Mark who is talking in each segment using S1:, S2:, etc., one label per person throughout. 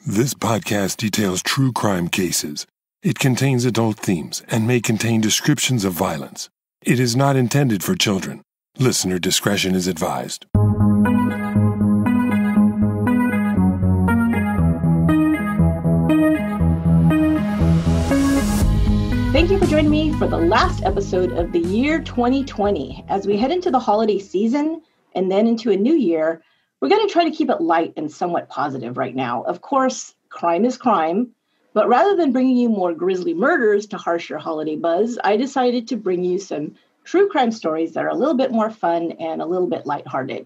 S1: This podcast details true crime cases. It contains adult themes and may contain descriptions of violence. It is not intended for children. Listener discretion is advised.
S2: Thank you for joining me for the last episode of the year 2020. As we head into the holiday season and then into a new year, we're going to try to keep it light and somewhat positive right now. Of course, crime is crime, but rather than bringing you more grisly murders to harsh your holiday buzz, I decided to bring you some true crime stories that are a little bit more fun and a little bit lighthearted.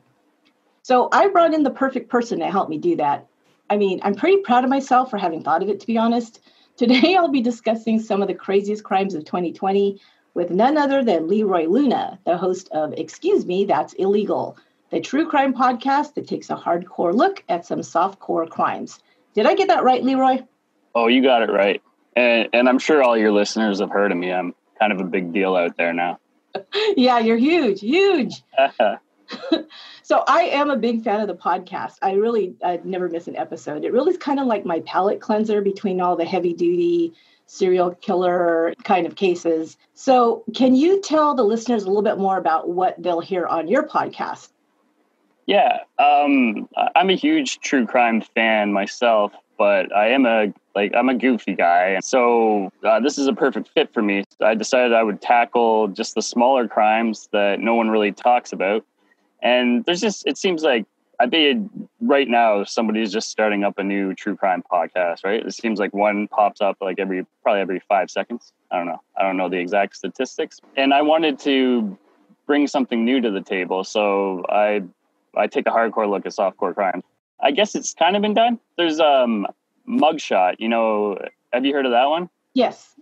S2: So I brought in the perfect person to help me do that. I mean, I'm pretty proud of myself for having thought of it, to be honest. Today, I'll be discussing some of the craziest crimes of 2020 with none other than Leroy Luna, the host of Excuse Me, That's Illegal, the true crime podcast that takes a hardcore look at some softcore crimes. Did I get that right, Leroy?
S3: Oh, you got it right. And I'm sure all your listeners have heard of me. I'm kind of a big deal out there now.
S2: Yeah, you're huge. So I am a big fan of the podcast. I never miss an episode. It really is kind of like my palate cleanser between all the heavy duty serial killer kind of cases. So can you tell the listeners a little bit more about what they'll hear on your podcast?
S3: Yeah, I'm a huge true crime fan myself, but I'm a goofy guy. So this is a perfect fit for me. I decided I would tackle just the smaller crimes that no one really talks about. And it seems like right now somebody's just starting up a new true crime podcast, right? It seems like one pops up like probably every 5 seconds. I don't know. I don't know the exact statistics. And I wanted to bring something new to the table. So I take a hardcore look at softcore crime. I guess it's kind of been done. There's Mugshot. Have you heard of that one?
S2: Yes.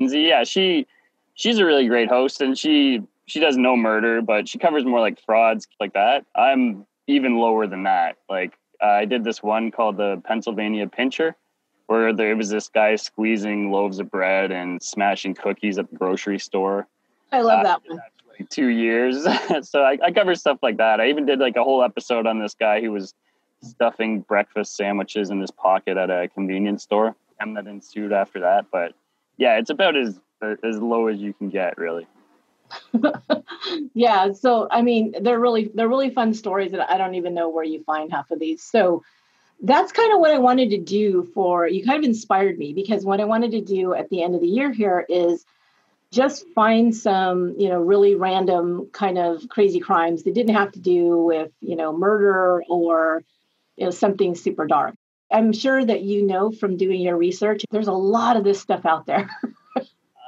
S3: Lindsay. Yeah, she's a really great host, and she does no murder, but she covers more like frauds like that. I'm even lower than that. Like I did this one called the Pennsylvania Pincher, where there was this guy squeezing loaves of bread and smashing cookies at the grocery store.
S2: I love that one.
S3: 2 years. So I cover stuff like that. I even did like a whole episode on this guy who was stuffing breakfast sandwiches in his pocket at a convenience store. And that ensued after that. But yeah, it's about as low as you can get, really.
S2: Yeah. So, I mean, they're really fun stories that I don't even know where you find half of these. So that's kind of what I wanted to do you kind of inspired me, because what I wanted to do at the end of the year here is just find some, really random kind of crazy crimes that didn't have to do with, murder or, something super dark. I'm sure that from doing your research, there's a lot of this stuff out there.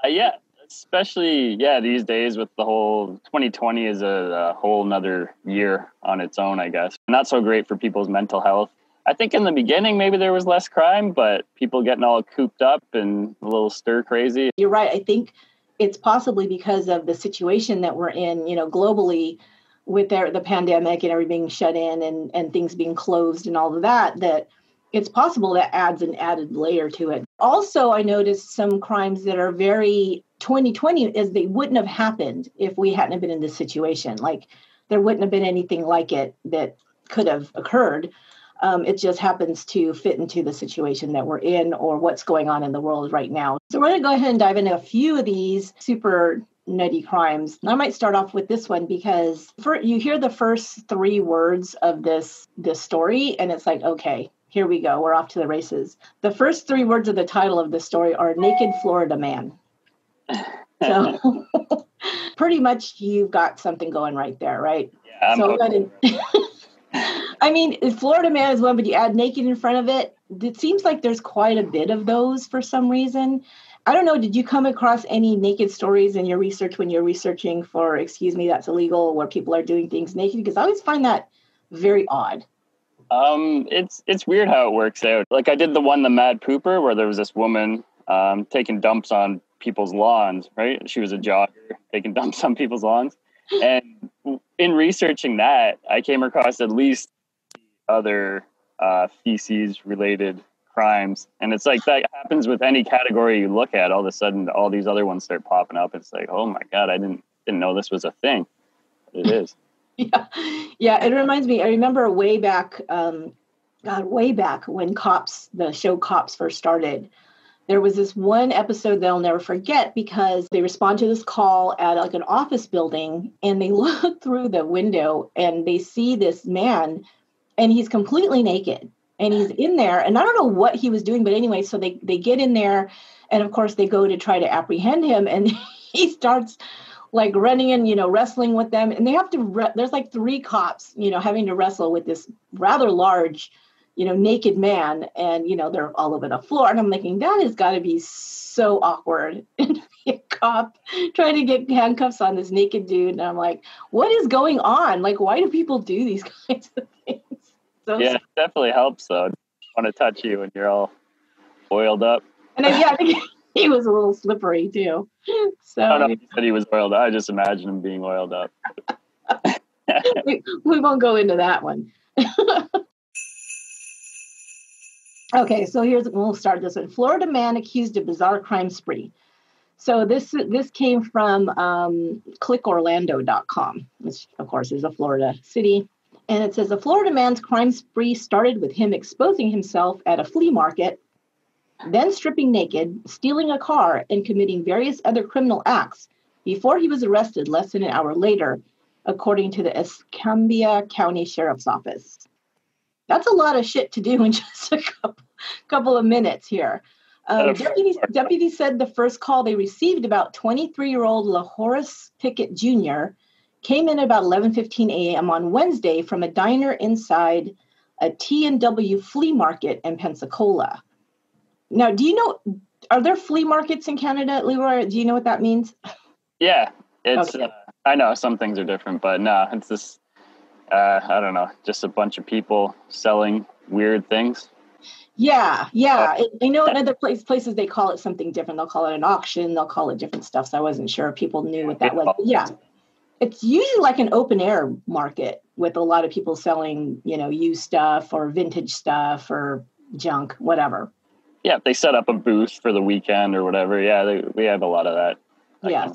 S3: Yeah, especially, these days with the whole 2020 is a whole nother year on its own, I guess. Not so great for people's mental health. I think in the beginning, maybe there was less crime, but people getting all cooped up and a little stir crazy.
S2: You're right. I think it's possibly because of the situation that we're in, globally with the pandemic and everything shut in and things being closed and all of that it's possible that adds an added layer to it. Also, I noticed some crimes that are very 2020 as they wouldn't have happened if we hadn't been in this situation. Like there wouldn't have been anything like it that could have occurred. It just happens to fit into the situation that we're in or what's going on in the world right now. So we're going to go ahead and dive into a few of these super nutty crimes. I might start off with this one because you hear the first 3 words of this story and it's like, okay, here we go. We're off to the races. The first 3 words of the title of the story are Naked Florida Man. So pretty much you've got something going right there, right?
S3: Yeah,
S2: I mean, Florida Man is one, but you add naked in front of it. It seems like there's quite a bit of those for some reason. I don't know. Did you come across any naked stories in your research when you're researching for Excuse Me, That's Illegal, where people are doing things naked? Because I always find that very odd.
S3: It's weird how it works out. Like I did the Mad Pooper, where there was this woman taking dumps on people's lawns, right? She was a jogger taking dumps on people's lawns. And in researching that, I came across at least other feces-related crimes. And it's like that happens with any category you look at. All of a sudden, all these other ones start popping up. It's like, oh my God, I didn't know this was a thing. It is.
S2: Yeah, it reminds me. I remember way back God, way back when the show Cops first started, there was this one episode they'll never forget because they respond to this call at like an office building and they look through the window and they see this man and he's completely naked and he's in there. And I don't know what he was doing, but anyway, so they get in there and of course they go to try to apprehend him and he starts like running and, wrestling with them. And they have to, there's like 3 cops, having to wrestle with this rather large, naked man. And, they're all over the floor. And I'm thinking, that has got to be so awkward. And to be a cop trying to get handcuffs on this naked dude. And I'm like, what is going on? Like, why do people do these kinds of things? So,
S3: yeah, it definitely helps, though. I want to touch you when you're all oiled up.
S2: And then, I think he was a little slippery, too. So,
S3: I don't know if he said he was oiled up. I just imagine him being oiled up.
S2: we won't go into that one. Okay, so we'll start this one. Florida man accused of bizarre crime spree. So this came from clickorlando.com, which of course is a Florida city. And it says a Florida man's crime spree started with him exposing himself at a flea market, then stripping naked, stealing a car, and committing various other criminal acts before he was arrested less than an hour later, according to the Escambia County Sheriff's Office. That's a lot of shit to do in just a couple of minutes here. Deputies said the first call they received about 23-year-old LaHorace Pickett Jr. came in about 11:15 a.m. on Wednesday from a diner inside a T&W flea market in Pensacola. Now, are there flea markets in Canada, Leroy? Do you know what that means?
S3: Yeah, it's.
S2: Okay.
S3: I know some things are different, but no, it's this. I don't know, just a bunch of people selling weird things.
S2: Yeah. I know in other places they call it something different. They'll call it an auction. They'll call it different stuff. So I wasn't sure if people knew what that was. But yeah, it's usually like an open air market with a lot of people selling, used stuff or vintage stuff or junk, whatever.
S3: Yeah, they set up a booth for the weekend or whatever. Yeah, we have a lot of that.
S2: Yeah,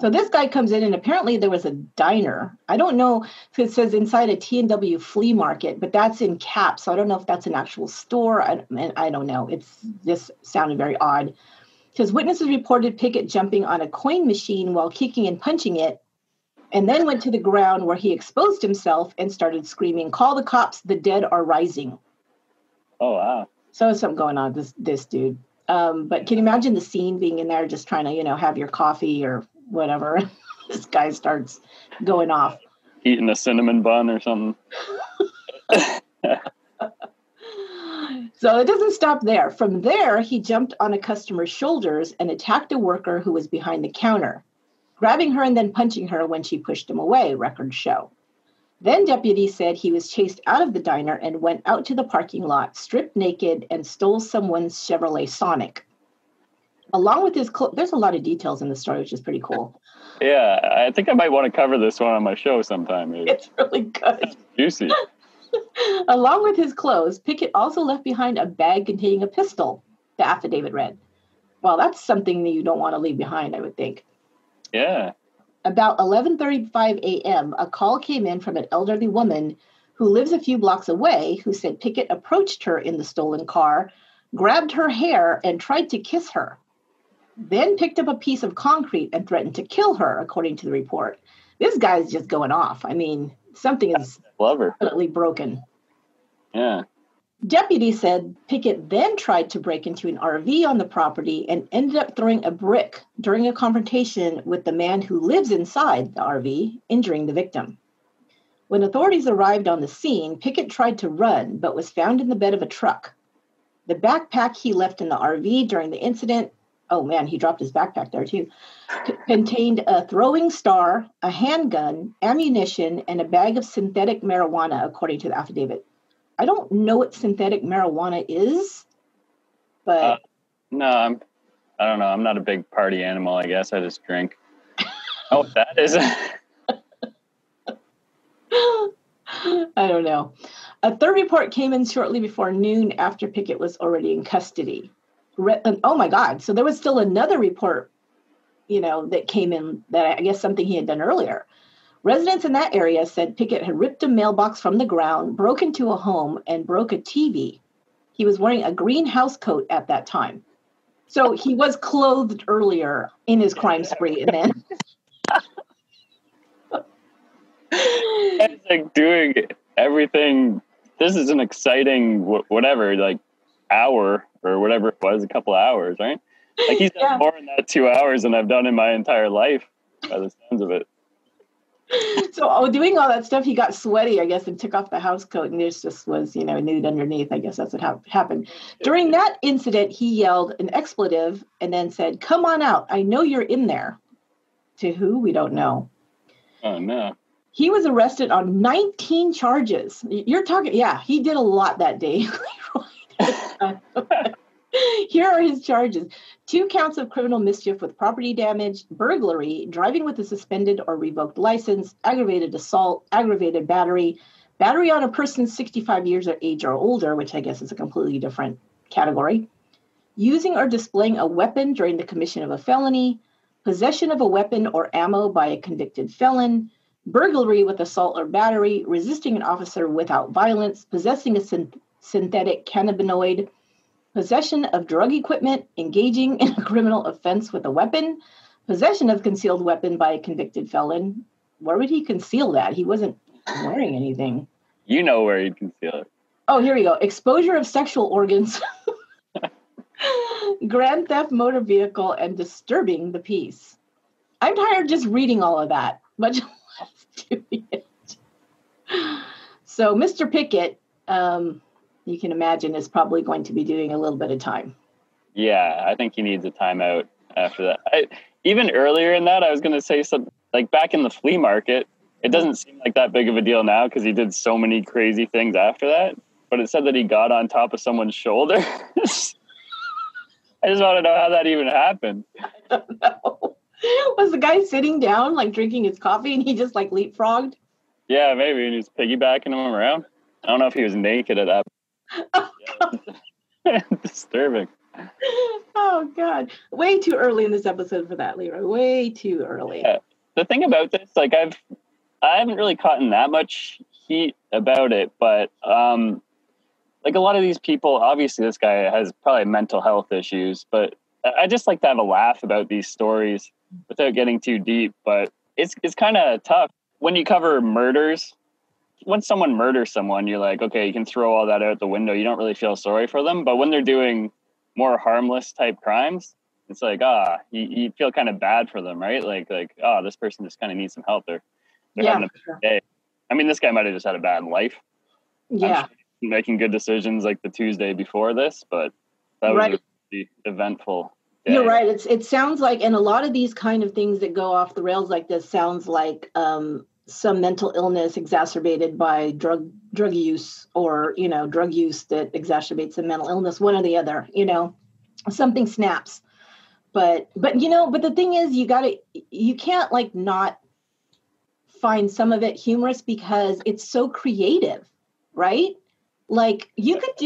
S2: so this guy comes in and apparently there was a diner. I don't know if it says inside a T&W flea market, but that's in caps. So I don't know if that's an actual store. I don't know. This sounded very odd. Because witnesses reported Pickett jumping on a coin machine while kicking and punching it, and then went to the ground where he exposed himself and started screaming, "Call the cops, the dead are rising."
S3: Oh, wow.
S2: So there's something going on with this dude. But can you imagine the scene being in there just trying to, have your coffee or whatever? This guy starts going off.
S3: Eating a cinnamon bun or something.
S2: So it doesn't stop there. From there, he jumped on a customer's shoulders and attacked a worker who was behind the counter, grabbing her and then punching her when she pushed him away, records show. Then deputies said he was chased out of the diner and went out to the parking lot, stripped naked, and stole someone's Chevrolet Sonic. Along with his clothes, there's a lot of details in the story, which is pretty cool.
S3: Yeah, I think I might want to cover this one on my show sometime. Maybe.
S2: It's really good.
S3: It's juicy.
S2: Along with his clothes, Pickett also left behind a bag containing a pistol, the affidavit read. Well, that's something that you don't want to leave behind, I would think.
S3: Yeah.
S2: About 11:35 a.m., a call came in from an elderly woman who lives a few blocks away who said Pickett approached her in the stolen car, grabbed her hair, and tried to kiss her, then picked up a piece of concrete and threatened to kill her, according to the report. This guy's just going off. I mean, something is definitely broken.
S3: Yeah.
S2: Deputies said Pickett then tried to break into an RV on the property and ended up throwing a brick during a confrontation with the man who lives inside the RV, injuring the victim. When authorities arrived on the scene, Pickett tried to run, but was found in the bed of a truck. The backpack he left in the RV during the incident, oh man, he dropped his backpack there too, contained a throwing star, a handgun, ammunition, and a bag of synthetic marijuana, according to the affidavit. I don't know what synthetic marijuana is, but...
S3: No, I don't know. I'm not a big party animal, I guess. I just drink. Oh, what that is?
S2: I don't know. A third report came in shortly before noon after Pickett was already in custody. Oh my God. So there was still another report, that came in that I guess something he had done earlier. Residents in that area said Pickett had ripped a mailbox from the ground, broke into a home, and broke a TV. He was wearing a green house coat at that time. So he was clothed earlier in his crime spree, and then
S3: It's like doing everything. This is an exciting whatever, like hour or whatever it was, a couple of hours, right? Like he's done more in that 2 hours than I've done in my entire life, by the sounds of it.
S2: So doing all that stuff, he got sweaty, I guess, and took off the house coat, and this just was, nude underneath. I guess that's what happened. During that incident, he yelled an expletive and then said, "Come on out. I know you're in there." To who? We don't know.
S3: Oh, no.
S2: He was arrested on 19 charges. You're talking, he did a lot that day. Here are his charges. 2 counts of criminal mischief with property damage, burglary, driving with a suspended or revoked license, aggravated assault, aggravated battery, battery on a person 65 years of age or older, which I guess is a completely different category, using or displaying a weapon during the commission of a felony, possession of a weapon or ammo by a convicted felon, burglary with assault or battery, resisting an officer without violence, possessing a synthetic cannabinoid, possession of drug equipment, engaging in a criminal offense with a weapon, possession of concealed weapon by a convicted felon. Where would he conceal that? He wasn't wearing anything.
S3: You know where he'd conceal it.
S2: Oh, here we go. Exposure of sexual organs, grand theft motor vehicle, and disturbing the peace. I'm tired of just reading all of that, much less doing it. So Mr. Pickett, you can imagine, is probably going to be doing a little bit of time.
S3: Yeah, I think he needs a timeout after that. Even earlier in that, I was going to say something like back in the flea market. It doesn't seem like that big of a deal now because he did so many crazy things after that. But it said that he got on top of someone's shoulder. I just want to know how that even happened.
S2: I don't know. Was the guy sitting down, like drinking his coffee, and he just like leapfrogged?
S3: Yeah, maybe. And he was piggybacking him around. I don't know if he was naked at that.
S2: Oh, God.
S3: Disturbing.
S2: Oh, God. Way too early in this episode for that, Leroy. Way too early.
S3: Yeah. The thing about this, like I haven't really caught in that much heat about it, but like a lot of these people, obviously this guy has probably mental health issues, but I just like to have a laugh about these stories without getting too deep. But it's kind of tough when you cover murders. When someone murders someone, you're like, okay, you can throw all that out the window. You don't really feel sorry for them. But when they're doing more harmless type crimes, it's like, you feel kind of bad for them, right? Like, this person just kind of needs some help. They're having a bad day. I mean, this guy might have just had a bad life.
S2: Yeah.
S3: I'm sure he's making good decisions like the Tuesday before this, but that was a pretty eventful day.
S2: You're right. It sounds like, and a lot of these kind of things that go off the rails like this sounds like some mental illness exacerbated by drug use, or drug use that exacerbates a mental illness, one or the other. Something snaps. But the thing is, you can't like not find some of it humorous because it's so creative, right? Like you could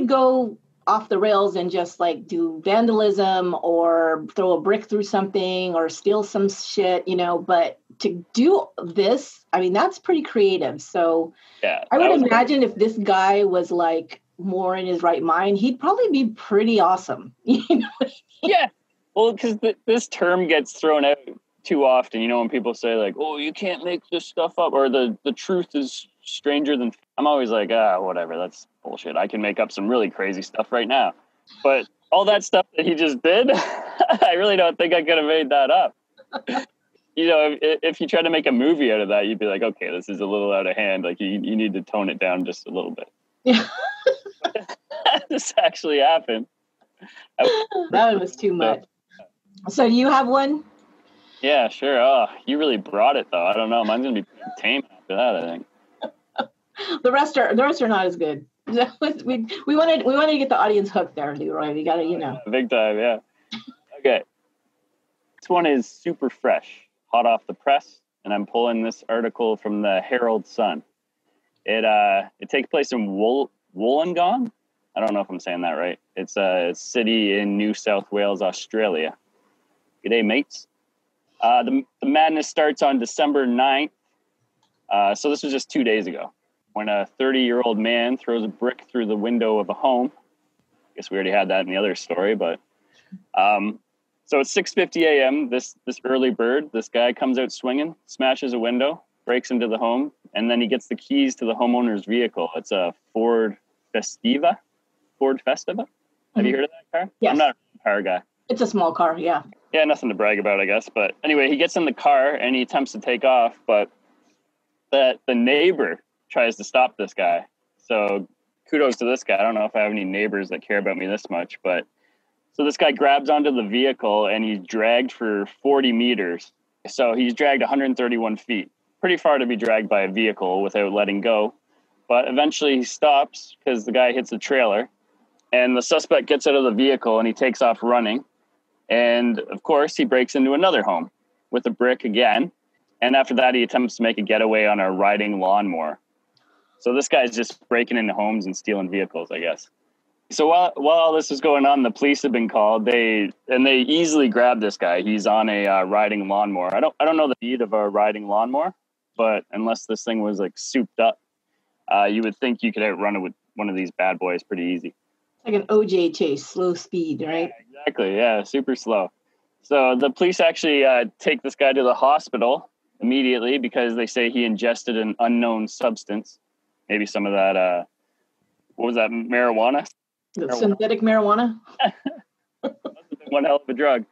S2: go off the rails and just like do vandalism or throw a brick through something or steal some shit, but to do this, I mean, that's pretty creative. So yeah, I would imagine if this guy was like more in his right mind, he'd probably be pretty awesome.
S3: Yeah. Well, because this term gets thrown out too often, when people say like, oh, you can't make this stuff up, or the truth is stranger than, I'm always like, whatever, that's bullshit. I can make up some really crazy stuff right now. But all that stuff that he just did, I really don't think I could have made that up. If you tried to make a movie out of that, you'd be like, okay, this is a little out of hand. Like you need to tone it down just a little bit.
S2: Yeah.
S3: This actually happened.
S2: That was too much. So you have one?
S3: Yeah, sure. Oh, you really brought it though. I don't know. Mine's gonna be pretty tame after that, I think.
S2: The rest are not as good. We wanted to get the audience hooked there, Leroy. We got to,
S3: Big time, yeah. Okay. This one is super fresh, hot off the press, and I'm pulling this article from the Herald Sun. It takes place in Wollongong. I don't know if I'm saying that right. It's a city in New South Wales, Australia. G'day, mates. The madness starts on December 9th. So this was just 2 days ago when a 30-year-old man throws a brick through the window of a home. I guess we already had that in the other story, but so it's 6:50 a.m. This early bird, this guy comes out swinging, smashes a window, breaks into the home, and then he gets the keys to the homeowner's vehicle. It's a Ford Festiva. Have you heard of that car?
S2: Yes.
S3: I'm not a car guy.
S2: It's a small car, yeah.
S3: Yeah, nothing to brag about, I guess. But anyway, he gets in the car and he attempts to take off, but the neighbor tries to stop this guy. So kudos to this guy. I don't know if I have any neighbors that care about me this much, but so this guy grabs onto the vehicle and he's dragged for 40 meters. So he's dragged 131 feet. Pretty far to be dragged by a vehicle without letting go. But eventually he stops because the guy hits a trailer and the suspect gets out of the vehicle and he takes off running. And of course he breaks into another home with a brick again. And after that, he attempts to make a getaway on a riding lawnmower. So this guy's just breaking into homes and stealing vehicles, I guess. So while all this is going on, the police have been called. They easily grab this guy. He's on a riding lawnmower. I don't know the speed of a riding lawnmower, but unless this thing was like souped up, you would think you could outrun it with one of these bad boys pretty easy.
S2: Like an OJ chase, slow speed, right?
S3: Yeah, exactly. Yeah, super slow. So the police actually take this guy to the hospital immediately because they say he ingested an unknown substance. Maybe some of that, what was that, marijuana?
S2: Synthetic marijuana?
S3: One hell of a drug.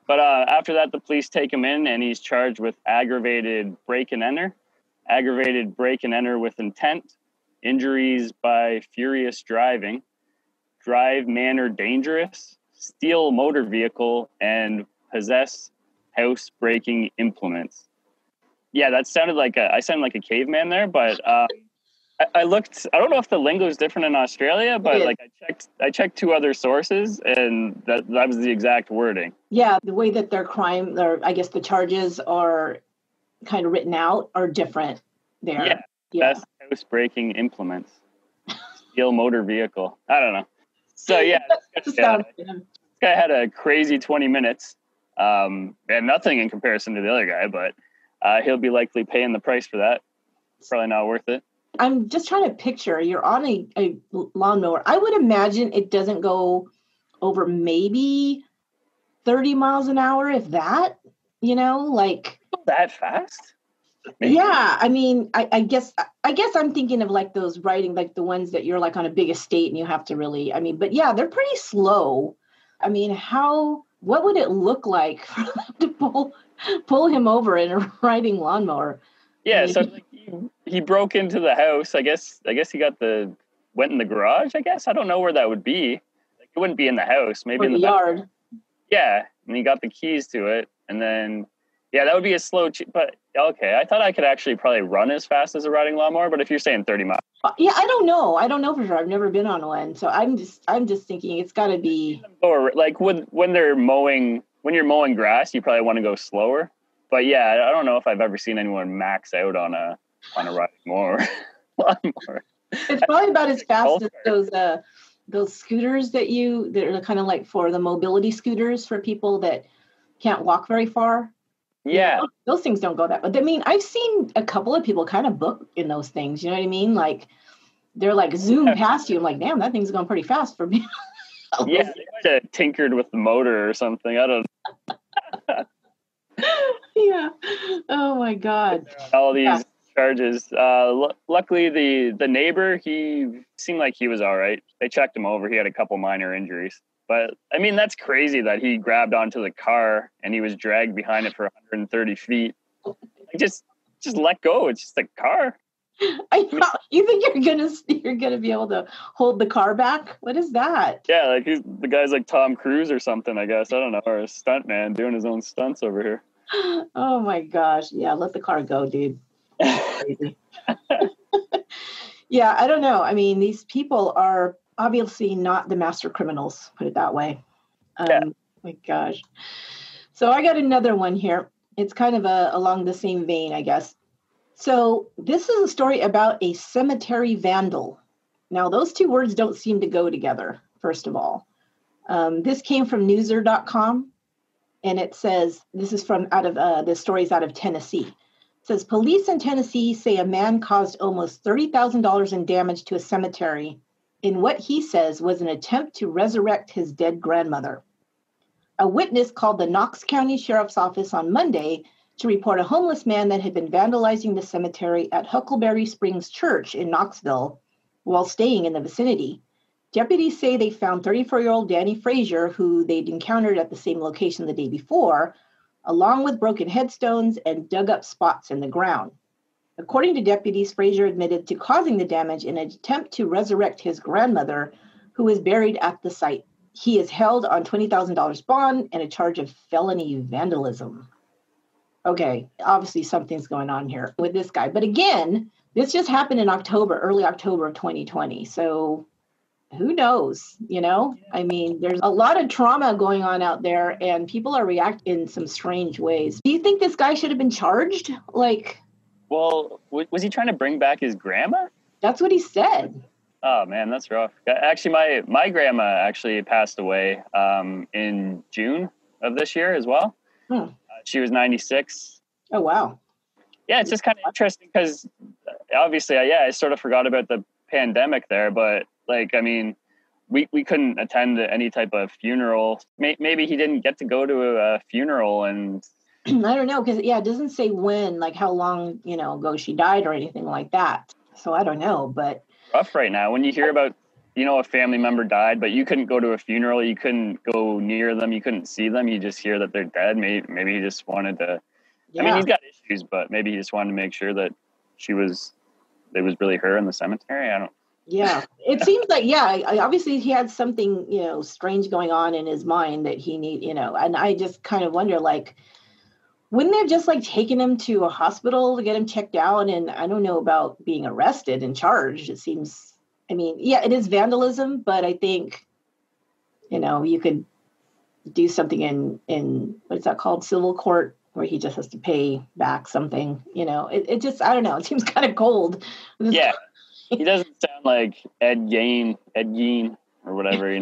S3: But after that, the police take him in and he's charged with aggravated break and enter with intent, injuries by furious driving, drive manner dangerous, steal motor vehicle, and possess house breaking implements. Yeah, that sounded like I sounded like a caveman there, but I looked. I don't know if the lingo is different in Australia, but like I checked two other sources, and that was the exact wording.
S2: Yeah, the way that their crime, or I guess the charges are kind of written out are different there.
S3: Yeah. Best house breaking implements, steal motor vehicle. I don't know. So yeah, this guy had a crazy 20 minutes, and nothing in comparison to the other guy, but he'll be likely paying the price for that. Probably not worth it.
S2: I'm just trying to picture, you're on a lawnmower. I would imagine it doesn't go over maybe 30 miles an hour, if that, like.
S3: That fast? Maybe.
S2: Yeah. I mean, I guess I'm thinking of like those riding, like the ones that you're like on a big estate and you have to really, but yeah, they're pretty slow. I mean, what would it look like for them to pull him over in a riding lawnmower?
S3: Yeah, so like he broke into the house. I guess he went in the garage, I guess. I don't know where that would be. Like, it wouldn't be in the house, maybe in the
S2: yard.
S3: Yeah, and he got the keys to it. And then, yeah, that would be a slow, but okay. I thought I could actually probably run as fast as a riding lawnmower, but if you're saying 30 miles.
S2: Yeah, I don't know. I don't know for sure. I've never been on one. So I'm just thinking it's got to when you're mowing grass, you probably want to go slower. But yeah, I don't know if I've ever seen anyone max out on a riding lawnmower. It's probably about as fast as those scooters that are kind of like for the mobility scooters for people that can't walk very far.
S3: Yeah.
S2: Those things don't go that. But I mean, I've seen a couple of people kind of book in those things. You know what I mean? Like they're like zoom past you. I'm like, damn, that thing's going pretty fast for me.
S3: Yeah, they might have tinkered with the motor or something. I don't know.
S2: Yeah. Oh my God.
S3: All these charges. Luckily, the neighbor, he seemed like he was all right. They checked him over. He had a couple minor injuries. But I mean, that's crazy that he grabbed onto the car and he was dragged behind it for 130 feet. Like, just let go. It's just a car.
S2: I know. You think you're gonna be able to hold the car back? What is that?
S3: Yeah, like the guy's like Tom Cruise or something, I guess. I don't know, or a stunt man doing his own stunts over here.
S2: Oh my gosh. Yeah, let the car go, dude. Crazy. Yeah, I don't know. I mean, these people are obviously not the master criminals, put it that way. My gosh. So I got another one here. It's kind of along the same vein, I guess. So this is a story about a cemetery vandal. Now, those two words don't seem to go together, first of all. This came from newser.com. And it says, this is from out of the stories out of Tennessee. It says, police in Tennessee say a man caused almost $30,000 in damage to a cemetery in what he says was an attempt to resurrect his dead grandmother. A witness called the Knox County Sheriff's Office on Monday to report a homeless man that had been vandalizing the cemetery at Huckleberry Springs Church in Knoxville while staying in the vicinity. Deputies say they found 34-year-old Danny Frazier, who they'd encountered at the same location the day before, along with broken headstones and dug up spots in the ground. According to deputies, Frazier admitted to causing the damage in an attempt to resurrect his grandmother, who is buried at the site. He is held on $20,000 bond and a charge of felony vandalism. Okay, obviously something's going on here with this guy. But again, this just happened in early October of 2020. So who knows, I mean, there's a lot of trauma going on out there and people are reacting in some strange ways. Do you think this guy should have been charged?
S3: Well, was he trying to bring back his grandma?
S2: That's what he said.
S3: Oh man, that's rough. Actually, my grandma actually passed away in June of this year as well. She was 96.
S2: Oh, wow.
S3: Yeah, it's just kind of interesting because obviously, I sort of forgot about the pandemic there, but we couldn't attend any type of funeral. Maybe he didn't get to go to a funeral, and
S2: I don't know, because it doesn't say when, how long ago she died or anything like that. So I don't know, but
S3: rough right now when you hear about a family member died, but you couldn't go to a funeral, you couldn't go near them, you couldn't see them, you just hear that they're dead. Maybe he just wanted to. Yeah. I mean, he's got issues, but maybe he just wanted to make sure that it was really her in the cemetery. I don't.
S2: Yeah, it seems like, obviously he had something, strange going on in his mind that he and I just kind of wonder, wouldn't they have just taken him to a hospital to get him checked out? And I don't know about being arrested and charged. It seems, it is vandalism, but I think, you could do something in what's that called? Civil court, where he just has to pay back something, it just, I don't know. It seems kind of cold.
S3: Yeah. He doesn't sound like Ed Gein, or whatever,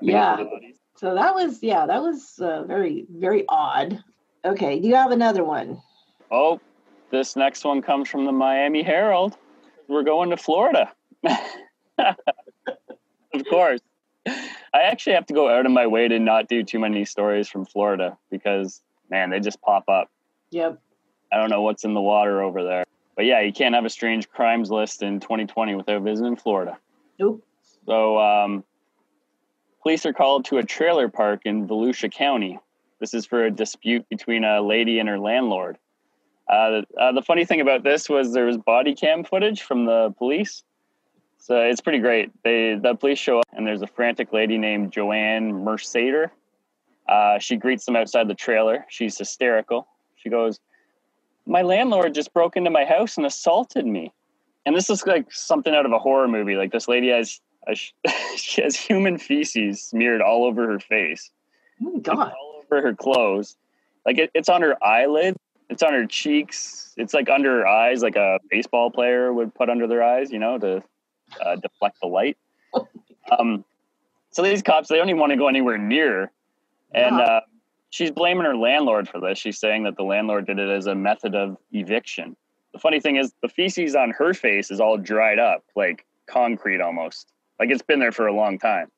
S2: Yeah. So that was very, very odd. Okay. Do you have another one?
S3: Oh, this next one comes from the Miami Herald. We're going to Florida. Of course. I actually have to go out of my way to not do too many stories from Florida because, man, they just pop up.
S2: Yep.
S3: I don't know what's in the water over there. But yeah, you can't have a strange crimes list in 2020 without visiting Florida.
S2: Nope.
S3: So police are called to a trailer park in Volusia County. This is for a dispute between a lady and her landlord. The funny thing about this was there was body cam footage from the police. So it's pretty great. The police show up and there's a frantic lady named Joanne Mercader. She greets them outside the trailer. She's hysterical. She goes, "My landlord just broke into my house and assaulted me." And this is like something out of a horror movie. Like this lady she has human feces smeared all over her face.
S2: Oh, God.
S3: All over her clothes. Like it's on her eyelid. It's on her cheeks. It's like under her eyes, like a baseball player would put under their eyes, to deflect the light. So these cops, they don't even want to go anywhere near her. And she's blaming her landlord for this. She's saying that the landlord did it as a method of eviction. The funny thing is the feces on her face is all dried up, like concrete almost. Like it's been there for a long time.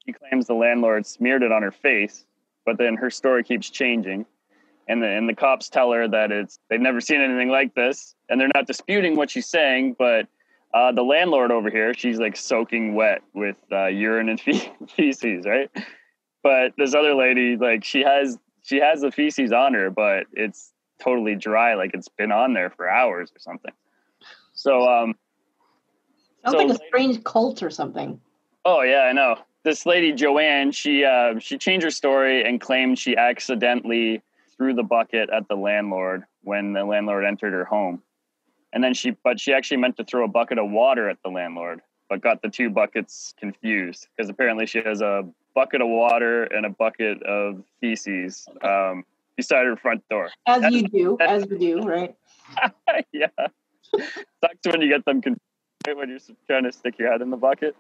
S3: She claims the landlord smeared it on her face, but then her story keeps changing. And the cops tell her that they've never seen anything like this. And they're not disputing what she's saying, but the landlord over here, she's like soaking wet with urine and feces, right? But this other lady, like she has the feces on her, but it's totally dry, like it's been on there for hours or something. So
S2: sounds like a strange cult or something.
S3: Oh yeah, I know. This lady Joanne, she changed her story and claimed she accidentally threw the bucket at the landlord when the landlord entered her home. And then she actually meant to throw a bucket of water at the landlord, but got the two buckets confused because apparently she has a bucket of water and a bucket of feces beside her front door.
S2: As you do, right?
S3: Yeah. Sucks when you get them confused when you're trying to stick your head in the bucket.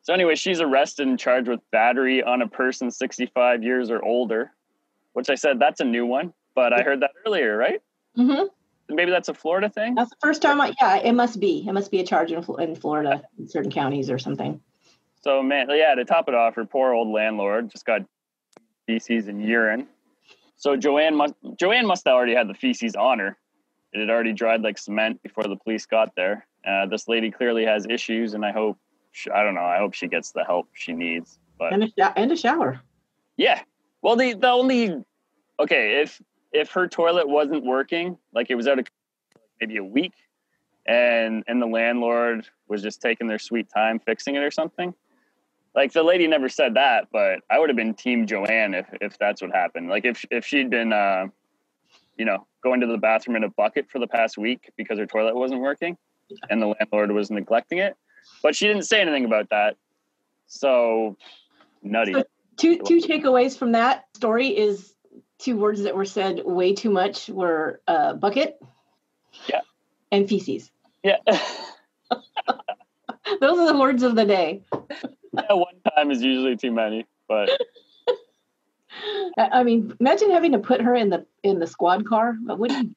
S3: So anyway, she's arrested and charged with battery on a person 65 years or older, which I said, that's a new one, but I heard that earlier, right?
S2: Mm-hmm.
S3: Maybe that's a Florida thing?
S2: That's the first time it must be. It must be a charge in Florida, in certain counties or something.
S3: So, man, to top it off, her poor old landlord just got feces and urine. So Joanne must have already had the feces on her. It had already dried like cement before the police got there. This lady clearly has issues, and I hope she gets the help she needs. But
S2: and a shower.
S3: Yeah. Well, the only if her toilet wasn't working, like it was out of maybe a week, and the landlord was just taking their sweet time fixing it or something. Like, the lady never said that, but I would have been Team Joanne if that's what happened. Like, if she'd been, going to the bathroom in a bucket for the past week because her toilet wasn't working and the landlord was neglecting it. But she didn't say anything about that. So, nutty. So
S2: two takeaways from that story is two words that were said way too much were bucket and feces.
S3: Yeah.
S2: Those are the words of the day.
S3: Yeah, one time is usually too many, but
S2: I mean, imagine having to put her in the squad car. What do you?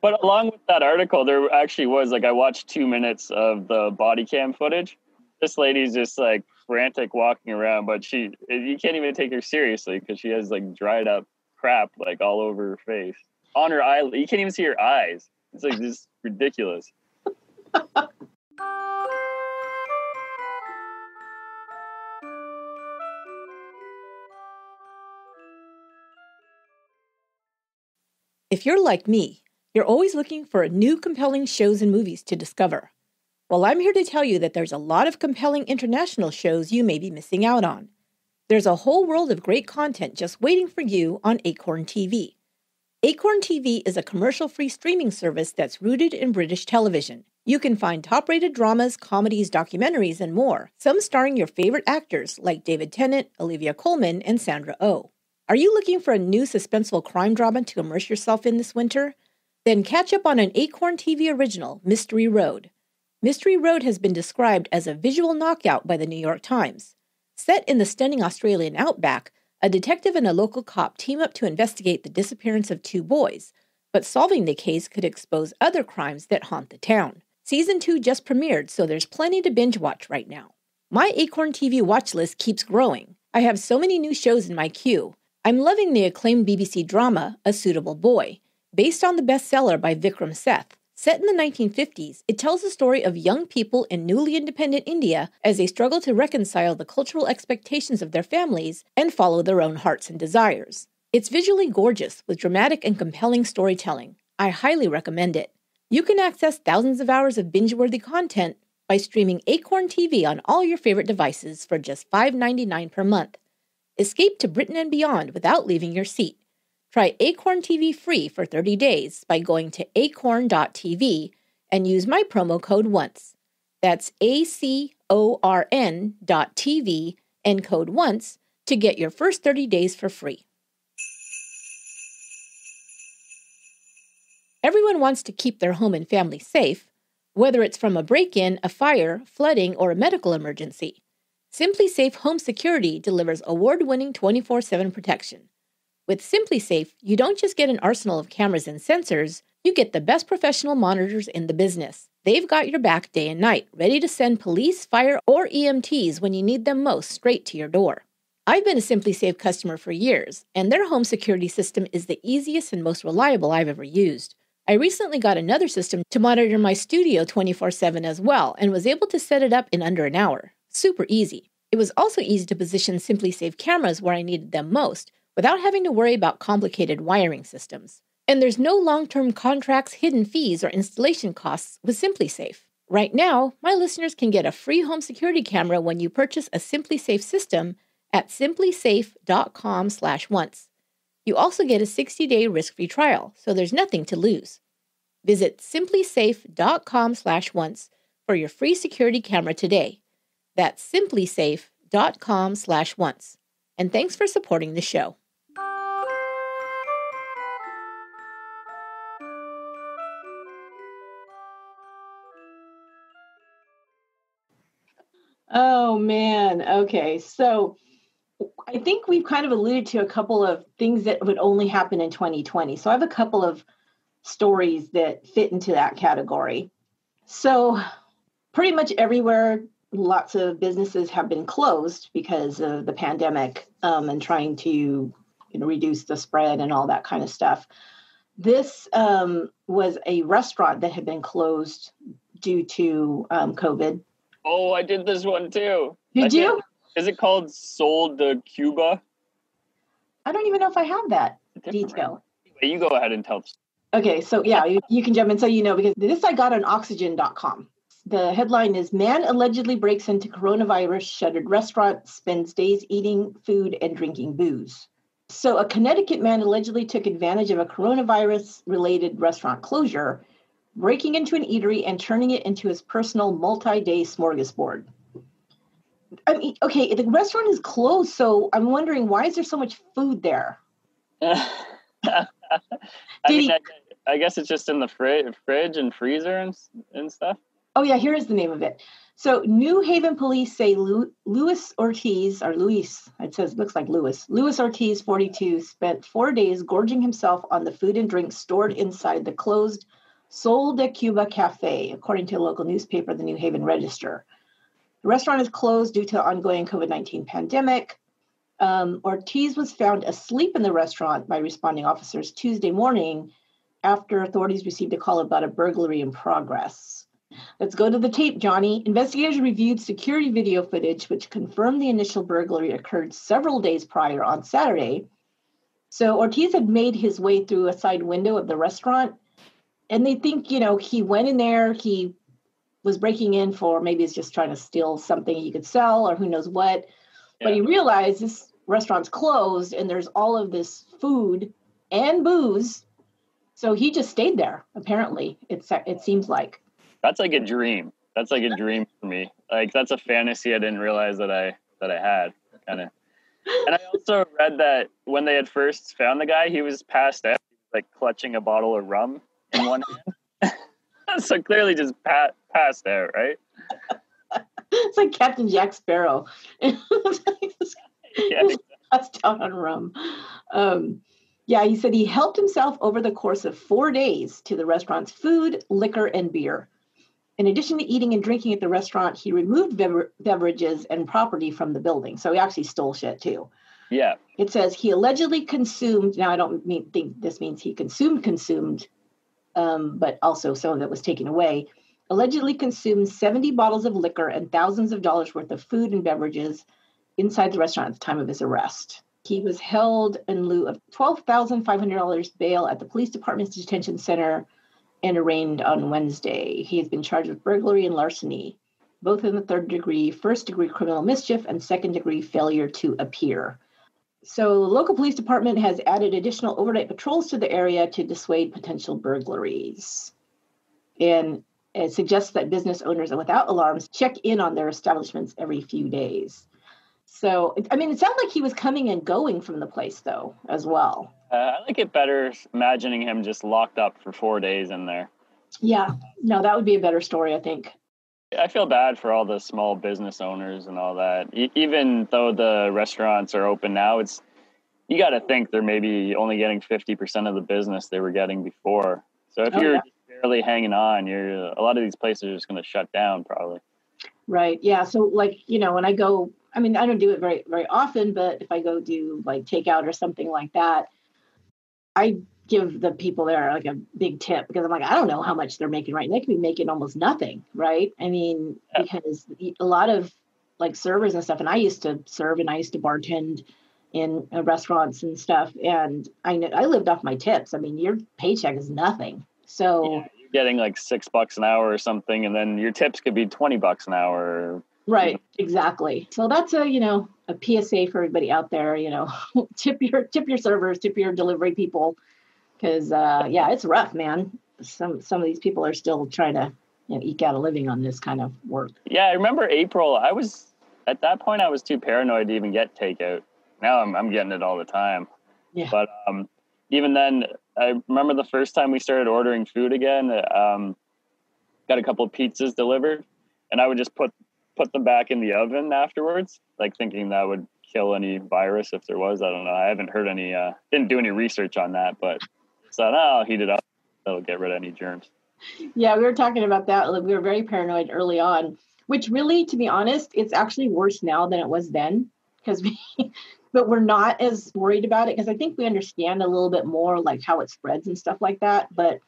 S3: But along with that article, there actually was, like, I watched 2 minutes of the body cam footage. This lady's just like frantic walking around, but you can't even take her seriously because she has like dried up crap like all over her face, on her eye. You can't even see her eyes. It's like just ridiculous.
S4: If you're like me, you're always looking for new compelling shows and movies to discover. Well, I'm here to tell you that there's a lot of compelling international shows you may be missing out on. There's a whole world of great content just waiting for you on Acorn TV. Acorn TV is a commercial-free streaming service that's rooted in British television. You can find top-rated dramas, comedies, documentaries, and more, some starring your favorite actors like David Tennant, Olivia Colman, and Sandra Oh. Are you looking for a new suspenseful crime drama to immerse yourself in this winter? Then catch up on an Acorn TV original, Mystery Road. Mystery Road has been described as a visual knockout by the New York Times. Set in the stunning Australian outback, a detective and a local cop team up to investigate the disappearance of two boys, but solving the case could expose other crimes that haunt the town. Season 2 just premiered, so there's plenty to binge watch right now. My Acorn TV watch list keeps growing. I have so many new shows in my queue. I'm loving the acclaimed BBC drama, A Suitable Boy, based on the bestseller by Vikram Seth. Set in the 1950s, it tells the story of young people in newly independent India as they struggle to reconcile the cultural expectations of their families and follow their own hearts and desires. It's visually gorgeous with dramatic and compelling storytelling. I highly recommend it. You can access thousands of hours of binge-worthy content by streaming Acorn TV on all your favorite devices for just $5.99 per month. Escape to Britain and beyond without leaving your seat. Try Acorn TV free for 30 days by going to acorn.tv and use my promo code ONCE. That's ACORN.TV and code ONCE to get your first 30 days for free. Everyone wants to keep their home and family safe, whether it's from a break-in, a fire, flooding, or a medical emergency. Simply Safe Home Security delivers award-winning 24/7 protection. With Simply Safe, you don't just get an arsenal of cameras and sensors, you get the best professional monitors in the business. They've got your back day and night, ready to send police, fire, or EMTs when you need them most straight to your door. I've been a Simply Safe customer for years, and their home security system is the easiest and most reliable I've ever used. I recently got another system to monitor my studio 24/7 as well, and was able to set it up in under an hour. Super easy. It was also easy to position Simply Safe cameras where I needed them most, without having to worry about complicated wiring systems. And there's no long-term contracts, hidden fees, or installation costs with Simply Safe. Right now, my listeners can get a free home security camera when you purchase a Simply Safe system at simplysafe.com/once. You also get a 60-day risk-free trial, so there's nothing to lose. Visit simplysafe.com/once for your free security camera today. That's simplysafe.com/once. And thanks for supporting the show.
S2: Oh man. Okay. So I think we've kind of alluded to a couple of things that would only happen in 2020. So I have a couple of stories that fit into that category. So pretty much everywhere, lots of businesses have been closed because of the pandemic, and trying to reduce the spread and all that kind of stuff. This was a restaurant that had been closed due to COVID.
S3: Oh, I did this one too.
S2: Did you?
S3: Is it called Sol de Cuba?
S2: I don't even know if I have that detail.
S3: Anyway, you go ahead and tell us.
S2: Okay, so yeah, you can jump in. So because this I got on oxygen.com. The headline is Man Allegedly Breaks into Coronavirus Shuttered Restaurant, Spends Days Eating Food and Drinking Booze. So a Connecticut man allegedly took advantage of a coronavirus-related restaurant closure, breaking into an eatery and turning it into his personal multi-day smorgasbord. I mean, okay, the restaurant is closed, so I'm wondering, why is there so much food there?
S3: I guess it's just in the fridge and freezer and stuff.
S2: Oh, yeah, here is the name of it. So New Haven police say Luis Ortiz, it looks like Luis Ortiz, 42, spent 4 days gorging himself on the food and drinks stored inside the closed Sol de Cuba Cafe, according to a local newspaper, the New Haven Register. The restaurant is closed due to the ongoing COVID-19 pandemic. Ortiz was found asleep in the restaurant by responding officers Tuesday morning after authorities received a call about a burglary in progress. Let's go to the tape, Johnny. Investigators reviewed security video footage, which confirmed the initial burglary occurred several days prior on Saturday. So Ortiz had made his way through a side window of the restaurant, and they think, he went in there, he was breaking in for, maybe he's just trying to steal something he could sell or who knows what. Yeah. But he realized this restaurant's closed and there's all of this food and booze. So he just stayed there, apparently, it seems like.
S3: That's like a dream. That's like a dream for me. Like, that's a fantasy I didn't realize that I had, kind of. And I also read that when they had first found the guy, he was passed out, like clutching a bottle of rum in one hand. So clearly just passed out, right?
S2: It's like Captain Jack Sparrow.
S3: Yeah.
S2: Passed out on rum. He said he helped himself over the course of 4 days to the restaurant's food, liquor, and beer. In addition to eating and drinking at the restaurant, he removed beverages and property from the building. So he actually stole shit too.
S3: Yeah.
S2: It says he allegedly consumed, now I don't think this means he consumed, but also some of it was taken away, allegedly consumed 70 bottles of liquor and thousands of dollars worth of food and beverages inside the restaurant at the time of his arrest. He was held in lieu of $12,500 bail at the police department's detention center and arraigned on Wednesday. He has been charged with burglary and larceny, both in the third degree, first degree criminal mischief, and second degree failure to appear. So the local police department has added additional overnight patrols to the area to dissuade potential burglaries. And it suggests that business owners without alarms check in on their establishments every few days. So, it sounds like he was coming and going from the place, though, as well.
S3: I like it better imagining him just locked up for 4 days in there.
S2: Yeah, no, that would be a better story, I think.
S3: I feel bad for all the small business owners and all that. Even though the restaurants are open now, you got to think they're maybe only getting 50% of the business they were getting before. So if you're barely hanging on, a lot of these places are just going to shut down probably.
S2: Right. Yeah. So when I go, I don't do it very, very often, but if I go do like takeout or something like that, I give the people there like a big tip because I'm like, I don't know how much they're making right now. They could be making almost nothing, right? Because a lot of like servers and stuff, and I used to serve and I used to bartend in restaurants and stuff, and I lived off my tips. Your paycheck is nothing. So
S3: you're getting like $6 an hour or something, and then your tips could be $20 an hour.
S2: Right, exactly. So that's a PSA for everybody out there, tip your servers, tip your delivery people, because it's rough, man. Some of these people are still trying to eke out a living on this kind of work.
S3: Yeah, I remember April. At that point I was too paranoid to even get takeout. Now I'm getting it all the time.
S2: Yeah.
S3: But even then, I remember the first time we started ordering food again. Got a couple of pizzas delivered, and I would just put put them back in the oven afterwards, like thinking that would kill any virus if there was. I don't know. I haven't heard any, didn't do any research on that, but thought, I'll heat it up. That'll get rid of any germs.
S2: Yeah, we were talking about that. Like, we were very paranoid early on, which really, to be honest, it's actually worse now than it was then, but we're not as worried about it because I think we understand a little bit more like how it spreads and stuff like that. But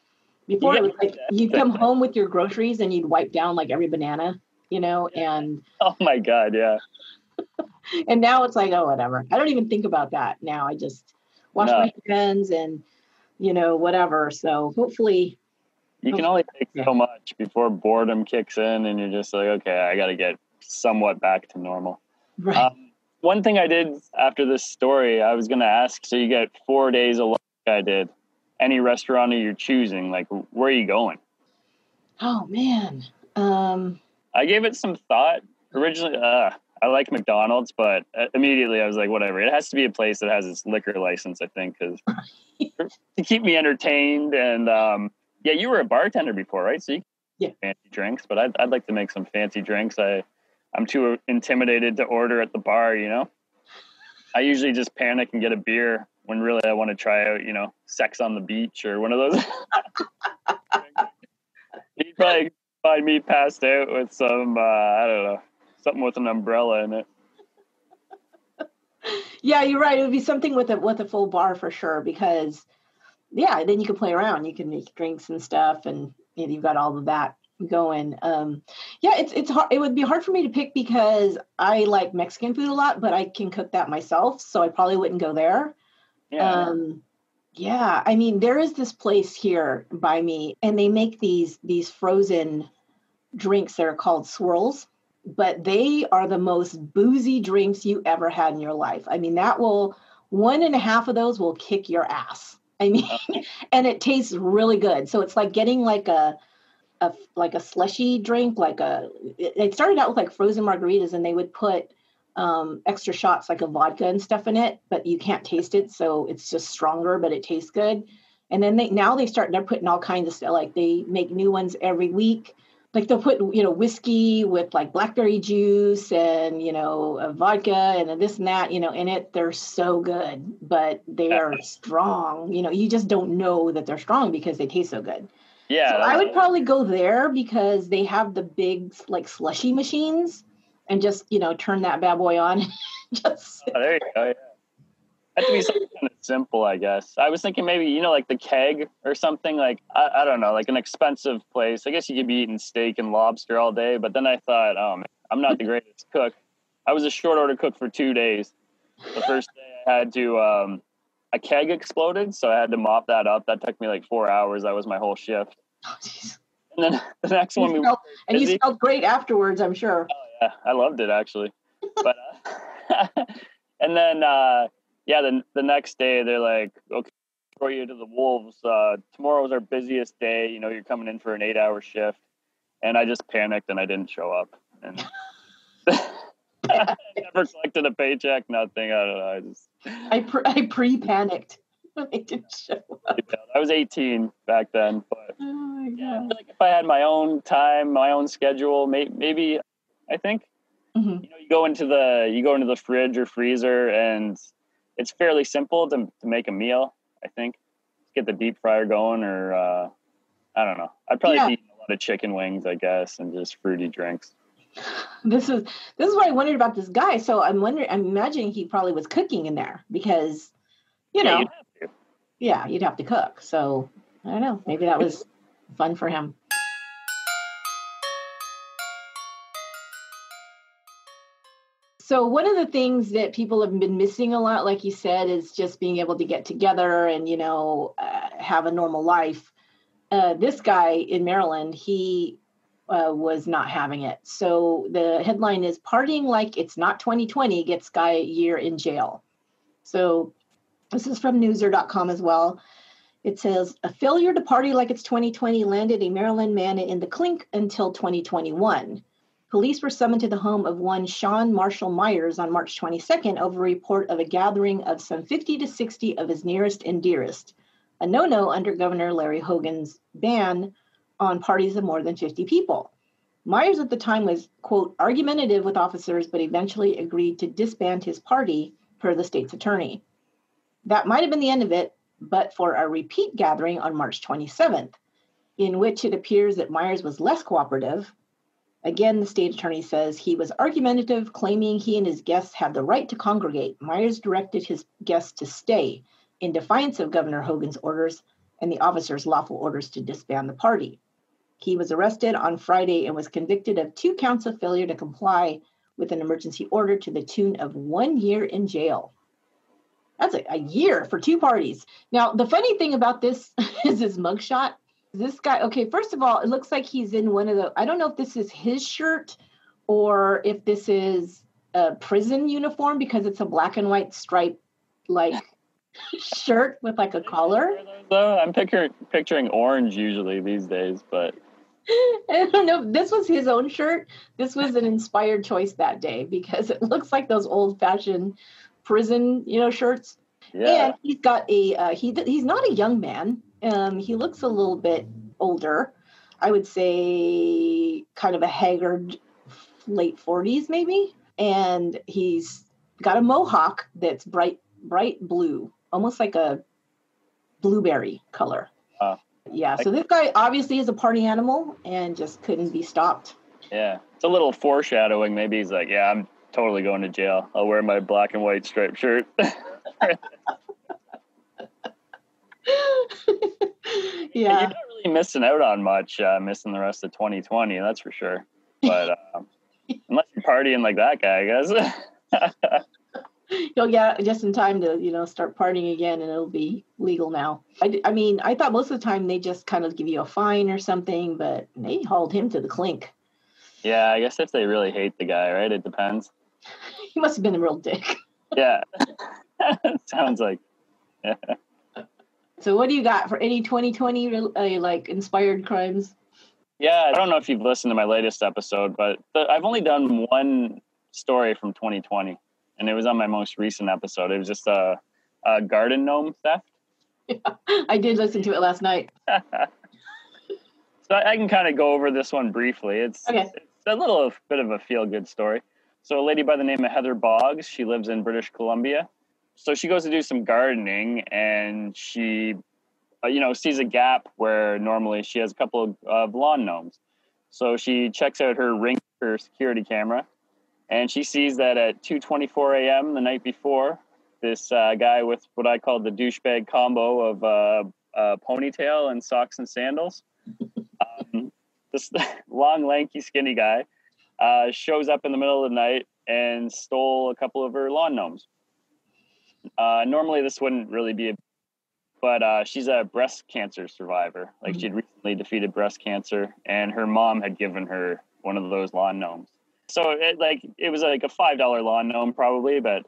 S2: before it was like you'd come home with your groceries and you'd wipe down like every banana, and
S3: oh my God, yeah.
S2: And now it's like, oh, whatever. I don't even think about that now. I just wash my hands and, whatever. So hopefully.
S3: You can only take so much before boredom kicks in and you're just like, okay, I got to get somewhat back to normal.
S2: Right.
S3: One thing I did after this story, I was going to ask, so you get 4 days of luck. I did. Any restaurant you're choosing, like, where are you going?
S2: Oh, man.
S3: I gave it some thought. Originally, I like McDonald's, but immediately I was like, whatever. It has to be a place that has its liquor license, I think, because to keep me entertained. And yeah, you were a bartender before, right? So you can make fancy drinks, but I'd like to make some fancy drinks. I'm too intimidated to order at the bar, I usually just panic and get a beer when really I want to try out, Sex on the Beach or one of those. You'd probably find me passed out with some, I don't know, something with an umbrella in it.
S2: Yeah, you're right. It would be something with a full bar for sure, because then you can play around. You can make drinks and stuff, and you've got all of that going. It's hard. It would be hard for me to pick because I like Mexican food a lot, but I can cook that myself, so I probably wouldn't go there. I mean, there is this place here by me, and they make these frozen drinks that are called swirls, but they are the most boozy drinks you ever had in your life. I mean, 1.5 of those will kick your ass. I mean, and it tastes really good. So it's like getting like a slushy drink, it started out with like frozen margaritas, and they would put extra shots like a vodka and stuff in it, but you can't taste it. So it's just stronger, but it tastes good. And then they're putting all kinds of stuff. Like they make new ones every week. Like they'll put, whiskey with like blackberry juice and, a vodka and this and that, in it. They're so good, but they are strong. You just don't know that they're strong because they taste so good.
S3: Yeah.
S2: So I would probably go there because they have the big like slushy machines and just, turn that bad boy on.
S3: There you go. Yeah. That to be something kind of simple, I guess. I was thinking maybe, like the Keg or something, like, I don't know, like an expensive place. I guess you could be eating steak and lobster all day, but then I thought, oh, man, I'm not the greatest cook. I was a short order cook for 2 days. The first day I had to, a Keg exploded, so I had to mop that up. That took me like 4 hours. That was my whole shift.
S2: Oh, geez.
S3: And then the next one,
S2: you felt great afterwards, I'm sure.
S3: Oh, yeah, I loved it, actually. But, and then, the next day they're like, okay, throw you to the wolves. Tomorrow's our busiest day. You're coming in for an 8-hour shift. And I just panicked and I didn't show up. And I never collected a paycheck, nothing. I don't know.
S2: I pre-panicked when I didn't show up.
S3: I was 18 back then. But
S2: oh my God.
S3: I feel like if I had my own time, my own schedule, maybe I think, you go into the fridge or freezer and it's fairly simple to make a meal, I think. Get the deep fryer going or, I don't know. I'd probably be eating a lot of chicken wings, I guess, and just fruity drinks.
S2: This is what I wondered about this guy. So I'm imagining he probably was cooking in there because,
S3: you'd have to.
S2: Yeah, you'd have to cook. So I don't know. Maybe that was fun for him. So one of the things that people have been missing a lot, like you said, is just being able to get together and, have a normal life. This guy in Maryland, he was not having it. So the headline is "Partying Like It's Not 2020 Gets Guy a Year in Jail." So this is from newser.com as well. It says, "A failure to party like it's 2020 landed a Maryland man in the clink until 2021. Police were summoned to the home of one Sean Marshall Myers on March 22nd over a report of a gathering of some 50 to 60 of his nearest and dearest, a no-no under Governor Larry Hogan's ban on parties of more than 50 people. Myers at the time was, quote, argumentative with officers, but eventually agreed to disband his party per the state's attorney. That might have been the end of it, but for a repeat gathering on March 27th, in which it appears that Myers was less cooperative. Again, the state attorney says he was argumentative, claiming he and his guests had the right to congregate. Myers directed his guests to stay in defiance of Governor Hogan's orders and the officers' lawful orders to disband the party. He was arrested on Friday and was convicted of 2 counts of failure to comply with an emergency order to the tune of 1 year in jail. That's a year for 2 parties. Now, the funny thing about this is his mugshot. This guy, okay, first of all, it looks like he's in one of the, I don't know if this is his shirt or if this is a prison uniform, because it's a black and white striped like shirt with like a collar.
S3: So I'm picturing orange usually these days, but
S2: I don't know. This was his own shirt. This was an inspired choice that day because it looks like those old-fashioned prison, shirts.
S3: yeah.
S2: And he's got a he's not a young man. He looks a little bit older. I would say kind of a haggard late 40s maybe. And he's got a mohawk that's bright blue, almost like a blueberry color. Yeah, so this guy obviously is a party animal and just couldn't be stopped.
S3: Yeah, it's a little foreshadowing. Maybe he's like, yeah, I'm totally going to jail. I'll wear my black and white striped shirt.
S2: Yeah.
S3: You're not really missing out on much, missing the rest of 2020, that's for sure. But unless you're partying like that guy, I guess.
S2: You'll get just in time to, start partying again, and it'll be legal now. I mean, I thought most of the time they just kind of give you a fine or something, but they hauled him to the clink.
S3: Yeah, I guess if they really hate the guy, right? It depends.
S2: He must have been a real dick.
S3: Yeah. Sounds like. Yeah.
S2: So what do you got for any 2020 inspired crimes?
S3: Yeah, I don't know if you've listened to my latest episode, but I've only done one story from 2020. And it was on my most recent episode. It was just a garden gnome theft.
S2: Yeah, I did listen to it last night.
S3: So I can kind of go over this one briefly. It's
S2: okay.
S3: It's a little bit of a feel-good story. So a lady by the name of Heather Boggs, she lives in British Columbia. So she goes to do some gardening, and she, sees a gap where normally she has a couple of lawn gnomes. So she checks out her security camera. And she sees that at 2:24 a.m. the night before, this guy with what I call the douchebag combo of a ponytail and socks and sandals, this long, lanky, skinny guy, shows up in the middle of the night and stole a couple of her lawn gnomes. Normally, this wouldn't really be but she's a breast cancer survivor. Like, she'd recently defeated breast cancer, and her mom had given her one of those lawn gnomes. So it was like a $5 lawn gnome probably, but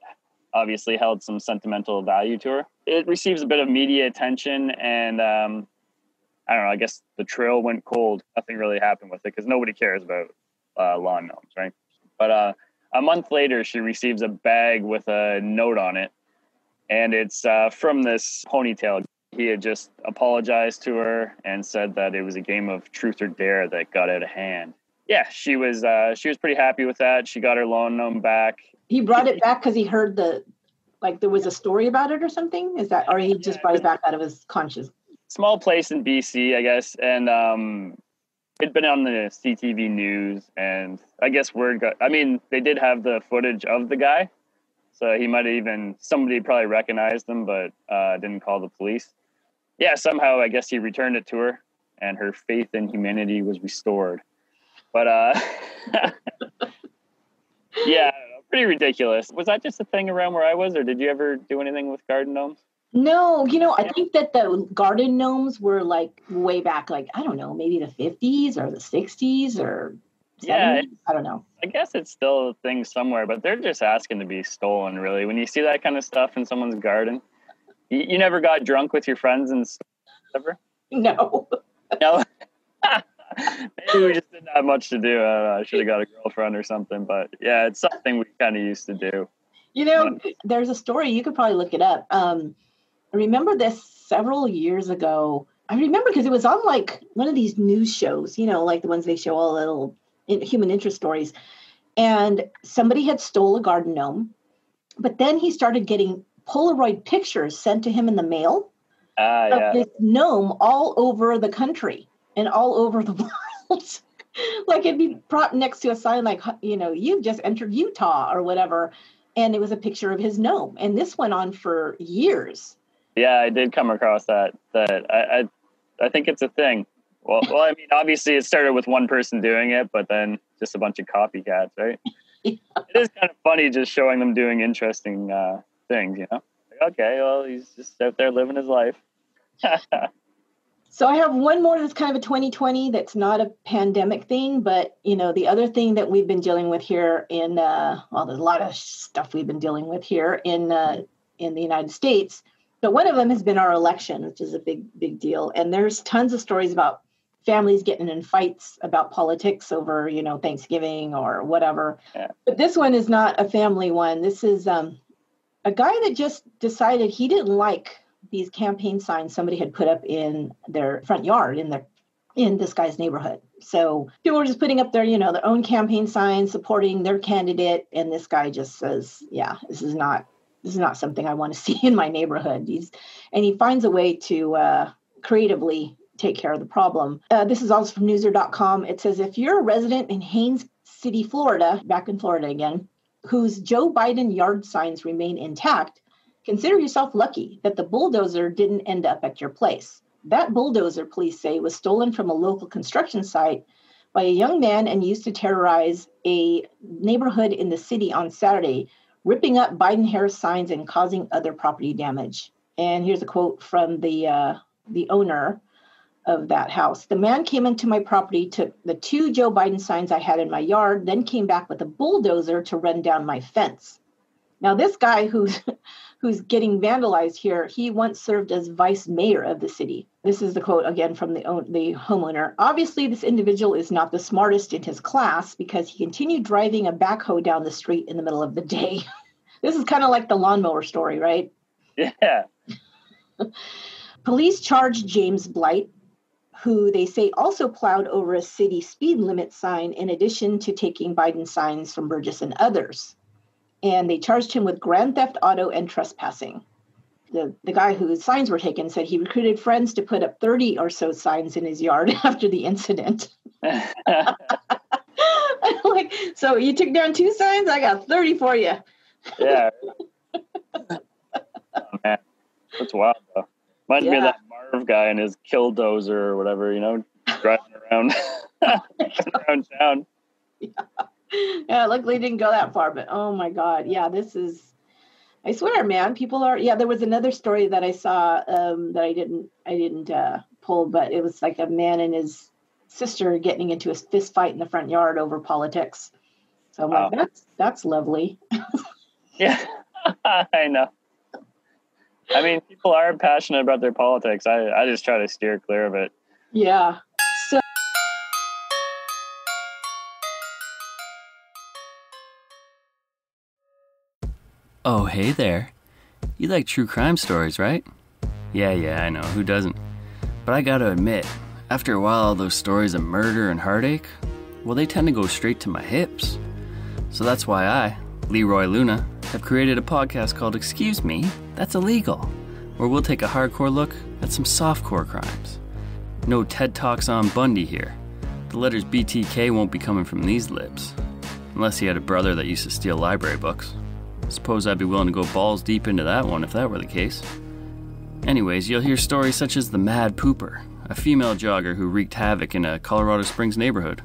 S3: obviously held some sentimental value to her. It receives a bit of media attention, and I don't know, I guess the trail went cold. Nothing really happened with it because nobody cares about lawn gnomes, right? But a month later, she receives a bag with a note on it, and it's from this ponytail. He had just apologized to her and said that it was a game of truth or dare that got out of hand. Yeah, she was pretty happy with that. She got her lawn gnome back.
S2: He brought it back because he heard there was a story about it or something? Is that, or he just brought it back out of his conscience?
S3: Small place in BC, I guess. And it'd been on the CTV news, and I guess they did have the footage of the guy. So he might have somebody probably recognized him, but didn't call the police. Yeah, somehow I guess he returned it to her, and her faith in humanity was restored. But, yeah, pretty ridiculous. Was that just a thing around where I was, or did you ever do anything with garden gnomes?
S2: No, I think that the garden gnomes were like way back, like, I don't know, maybe the 50s or the 60s or 70s. Yeah, I don't know.
S3: I guess it's still a thing somewhere, but they're just asking to be stolen, really. When you see that kind of stuff in someone's garden, you never got drunk with your friends and stuff ever?
S2: No.
S3: No? Maybe we just didn't have much to do. I should have got a girlfriend or something. But yeah, it's something we kind of used to do.
S2: There's a story. You could probably look it up. I remember this several years ago. I remember because it was on like one of these news shows, like the ones they show all little human interest stories. And somebody had stole a garden gnome, but then he started getting Polaroid pictures sent to him in the mail of this gnome all over the country and all over the world. Like it'd be propped next to a sign like, you've just entered Utah or whatever. And it was a picture of his gnome. And this went on for years.
S3: Yeah, I did come across that. I think it's a thing. Well, I mean, obviously it started with one person doing it, but then just a bunch of copycats, right? Yeah. It is kind of funny just showing them doing interesting things, Like, okay, well, he's just out there living his life.
S2: So I have one more that's kind of a 2020 that's not a pandemic thing, but, the other thing that we've been dealing with here there's a lot of stuff we've been dealing with here in the United States. But one of them has been our election, which is a big deal. And there's tons of stories about families getting in fights about politics over, Thanksgiving or whatever. Yeah. But this one is not a family one. This is a guy that just decided he didn't like these campaign signs somebody had put up in their front yard in this guy's neighborhood. So people were just putting up their, their own campaign signs supporting their candidate. And this guy just says, yeah, this is not something I want to see in my neighborhood. He finds a way to creatively take care of the problem. This is also from newser.com. It says, if you're a resident in Haines City, Florida, back in Florida again, whose Joe Biden yard signs remain intact, consider yourself lucky that the bulldozer didn't end up at your place. That bulldozer, police say, was stolen from a local construction site by a young man and used to terrorize a neighborhood in the city on Saturday, ripping up Biden-Harris signs and causing other property damage. And here's a quote from the owner of that house. The man came into my property, took the 2 Joe Biden signs I had in my yard, then came back with a bulldozer to run down my fence. Now, this guy who's getting vandalized here, he once served as vice mayor of the city. This is the quote again from the homeowner. Obviously, this individual is not the smartest in his class because he continued driving a backhoe down the street in the middle of the day. This is kind of like the lawnmower story, right?
S3: Yeah.
S2: Police charged James Blight, who they say also plowed over a city speed limit sign in addition to taking Biden signs from Burgess and others. And they charged him with grand theft auto and trespassing. The guy whose signs were taken said he recruited friends to put up 30 or so signs in his yard after the incident. Like, so you took down 2 signs? I got 30 for you.
S3: Yeah. Oh, man. That's wild, though. Reminds me of that Marv guy and his killdozer or whatever, driving around, around town.
S2: Yeah, luckily it didn't go that far, but oh my God. Yeah, I swear, man, people are, there was another story that I saw that I didn't pull, but it was like a man and his sister getting into a fist fight in the front yard over politics. So I'm like, that's lovely.
S3: Yeah, I know. I mean, people are passionate about their politics. I just try to steer clear of it.
S2: Yeah. So
S5: oh, hey there. You like true crime stories, right? Yeah, I know. Who doesn't? But I gotta admit, after a while, all those stories of murder and heartache, well, they tend to go straight to my hips. So that's why I, Leroy Luna, have created a podcast called Excuse Me, That's Illegal, where we'll take a hardcore look at some softcore crimes. No TED Talks on Bundy here. The letters BTK won't be coming from these lips. Unless he had a brother that used to steal library books. Suppose I'd be willing to go balls deep into that one if that were the case. Anyways, you'll hear stories such as the Mad Pooper, a female jogger who wreaked havoc in a Colorado Springs neighborhood,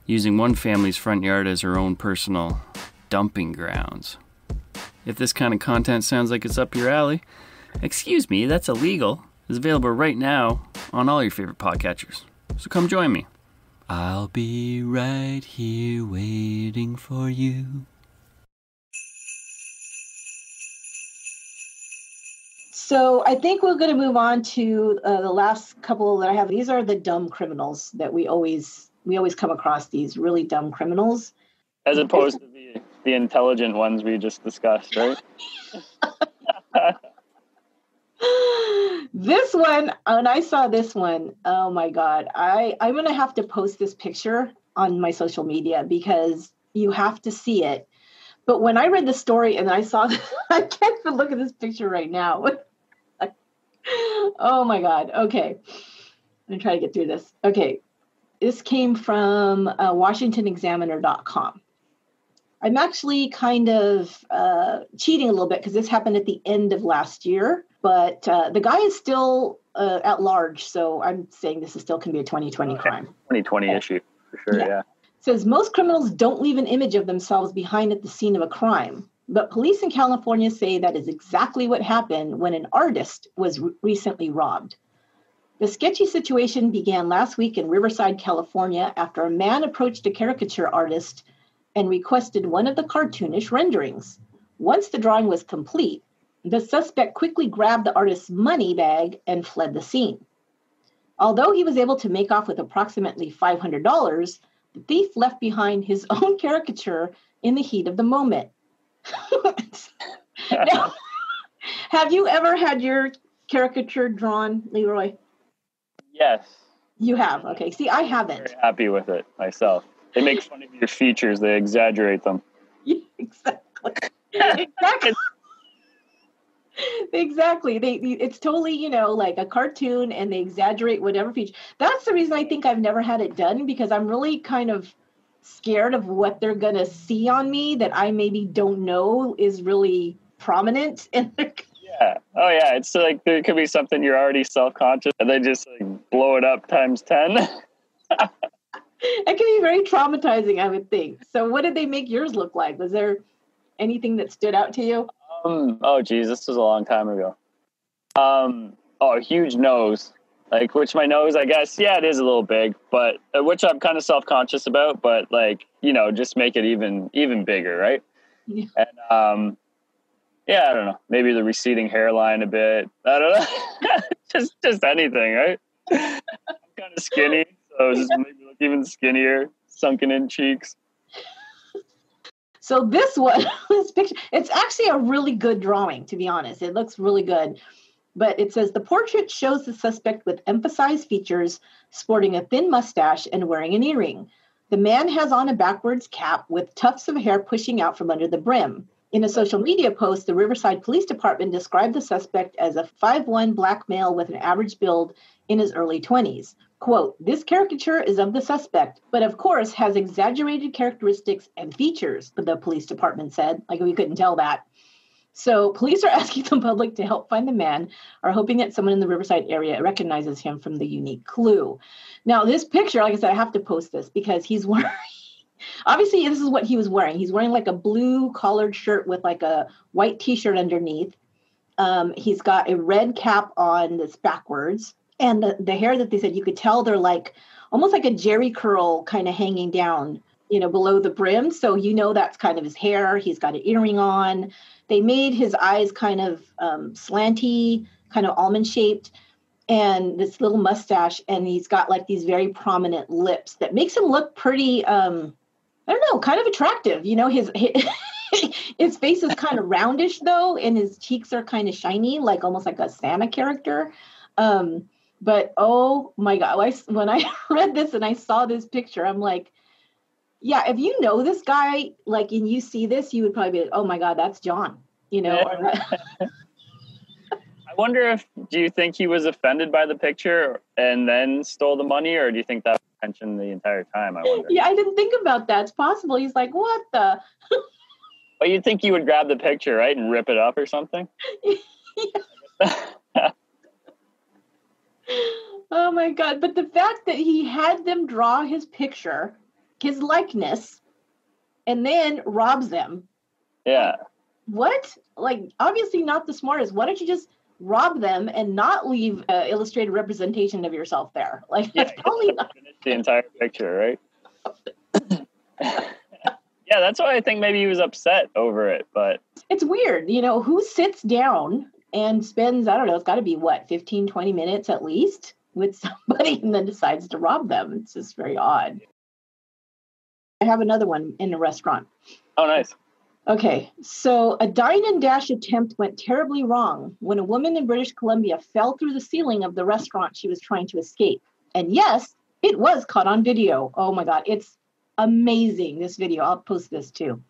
S5: using one family's front yard as her own personal dumping grounds. If this kind of content sounds like it's up your alley, Excuse Me, That's Illegal is available right now on all your favorite podcatchers. So come join me. I'll be right here waiting for you.
S2: So I think we're going to move on to the last couple that I have. These are the dumb criminals that we always come across, these really dumb criminals.
S3: As opposed to the intelligent ones we just discussed, right?
S2: This one, when I saw this one, oh my God, I'm going to have to post this picture on my social media because you have to see it. But when I read the story and I saw, I can't even look at this picture right now. Oh my God. Okay. I'm going to try to get through this. Okay. This came from WashingtonExaminer.com. I'm actually kind of cheating a little bit because this happened at the end of last year, but the guy is still at large. So I'm saying this is still can be a 2020 crime.
S3: 2020 issue for sure. Yeah.
S2: It says most criminals don't leave an image of themselves behind at the scene of a crime, but police in California say that is exactly what happened when an artist was recently robbed. The sketchy situation began last week in Riverside, California, after a man approached a caricature artist and requested one of the cartoonish renderings. Once the drawing was complete, the suspect quickly grabbed the artist's money bag and fled the scene. Although he was able to make off with approximately $500, the thief left behind his own caricature in the heat of the moment. Now, have you ever had your caricature drawn, Leroy?
S3: Yes.
S2: You have? Okay. See, I haven't.
S3: Very happy with it myself. They make fun of your features. They exaggerate them.
S2: Yeah, exactly. Exactly. Exactly. It's totally, like a cartoon and they exaggerate whatever feature. That's the reason I think I've never had it done because I'm really kind of scared of what they're going to see on me that I maybe don't know is really prominent.
S3: Yeah. Oh, yeah. It's like there could be something you're already self-conscious and they just blow it up times 10.
S2: It can be very traumatizing, I would think. So what did they make yours look like? Was there anything that stood out to you?
S3: Oh, geez. This was a long time ago. A huge nose. Which my nose, I guess, yeah, it is a little big, but which I'm kind of self-conscious about, but just make it even bigger, right?
S2: Yeah.
S3: And yeah, I don't know. Maybe the receding hairline a bit. I don't know. just anything, right? I'm kind of skinny, so just maybe look even skinnier, sunken in cheeks.
S2: So this picture, it's actually a really good drawing, to be honest. It looks really good. But it says the portrait shows the suspect with emphasized features, sporting a thin mustache and wearing an earring. The man has on a backwards cap with tufts of hair pushing out from under the brim. In a social media post, the Riverside Police Department described the suspect as a 5'1" black male with an average build in his early 20s. Quote, this caricature is of the suspect, but of course has exaggerated characteristics and features, the police department said. We couldn't tell that. So police are asking the public to help find the man, are hoping that someone in the Riverside area recognizes him from the unique clue. Now, this picture, like I said, I have to post this because he's wearing, obviously this is what he was wearing. He's wearing a blue collared shirt with a white t-shirt underneath. He's got a red cap on that's backwards. And the hair that they said, you could tell they're almost like a jerry curl kind of hanging down, below the brim. So, that's kind of his hair. He's got an earring on. They made his eyes kind of slanty, kind of almond shaped, and this little mustache. And he's got these very prominent lips that makes him look pretty, I don't know, kind of attractive. His face is kind of roundish though. And his cheeks are kind of shiny, almost like a Santa character. But oh my God, when I read this and I saw this picture, I'm like, yeah, if you know this guy, and you see this, you would probably be like, oh my God, that's John, I
S3: wonder do you think he was offended by the picture and then stole the money, or do you think that was intention the entire time? I wonder.
S2: Yeah, I didn't think about that. It's possible. He's like, what the?
S3: But you'd think you would grab the picture, right, and rip it up or something?
S2: Yeah. Oh my God. But the fact that he had them draw his picture, his likeness, and then robs them.
S3: Yeah.
S2: What? Obviously not the smartest. Why don't you just rob them and not leave an illustrated representation of yourself there? That's probably not
S3: the entire picture, right? Yeah, that's why I think maybe he was upset over it, but
S2: it's weird. Who sits down and spends, I don't know, it's got to be 15, 20 minutes at least with somebody and then decides to rob them. It's just very odd. I have another one in a restaurant.
S3: Oh, nice.
S2: Okay, so a dine and dash attempt went terribly wrong when a woman in British Columbia fell through the ceiling of the restaurant she was trying to escape. And yes, it was caught on video. Oh my God, it's amazing, this video. I'll post this too.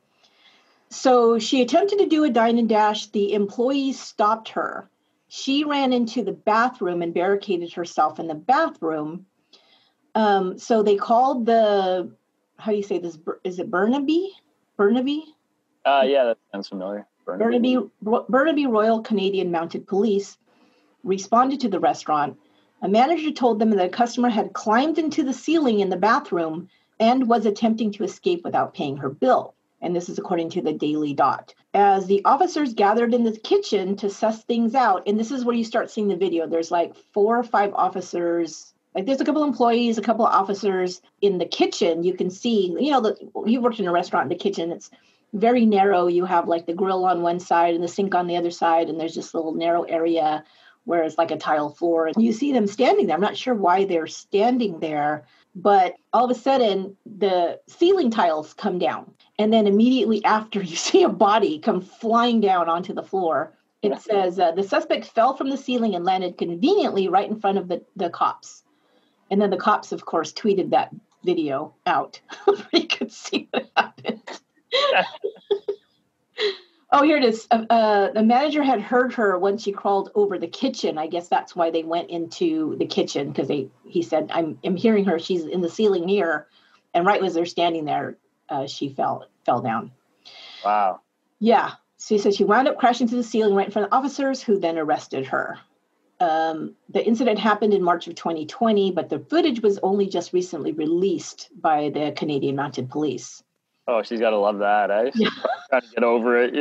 S2: So she attempted to do a dine and dash. The employees stopped her. She ran into the bathroom and barricaded herself in the bathroom. So they called the, how do you say this? Is it Burnaby? Burnaby?
S3: Yeah, that sounds familiar.
S2: Burnaby Royal Canadian Mounted Police responded to the restaurant. A manager told them that a customer had climbed into the ceiling in the bathroom and was attempting to escape without paying her bill. And this is according to the Daily Dot. As the officers gathered in the kitchen to suss things out, and this is where you start seeing the video, there's like 4 or 5 officers. Like there's a couple employees, a couple of officers in the kitchen. You can see, you worked in a restaurant in the kitchen. It's very narrow. You have like the grill on one side and the sink on the other side, and there's just a little narrow area where it's like a tile floor. And you see them standing there. I'm not sure why they're standing there, but all of a sudden the ceiling tiles come down. And then immediately after, you see a body come flying down onto the floor. It says the suspect fell from the ceiling and landed conveniently right in front of the cops. And then the cops, of course, tweeted that video out. You could see what happened. Oh, here it is. The manager had heard her when she crawled over the kitchen. I guess that's why they went into the kitchen, because he said, I'm hearing her. She's in the ceiling here. And right as they're standing there, she fell down.
S3: Wow.
S2: Yeah. So he said she wound up crashing to the ceiling right in front of officers, who then arrested her. The incident happened in March of 2020, but the footage was only just recently released by the Canadian Mounted Police.
S3: Oh, she's got to love that, eh?
S2: Yeah.
S3: Trying to get over it,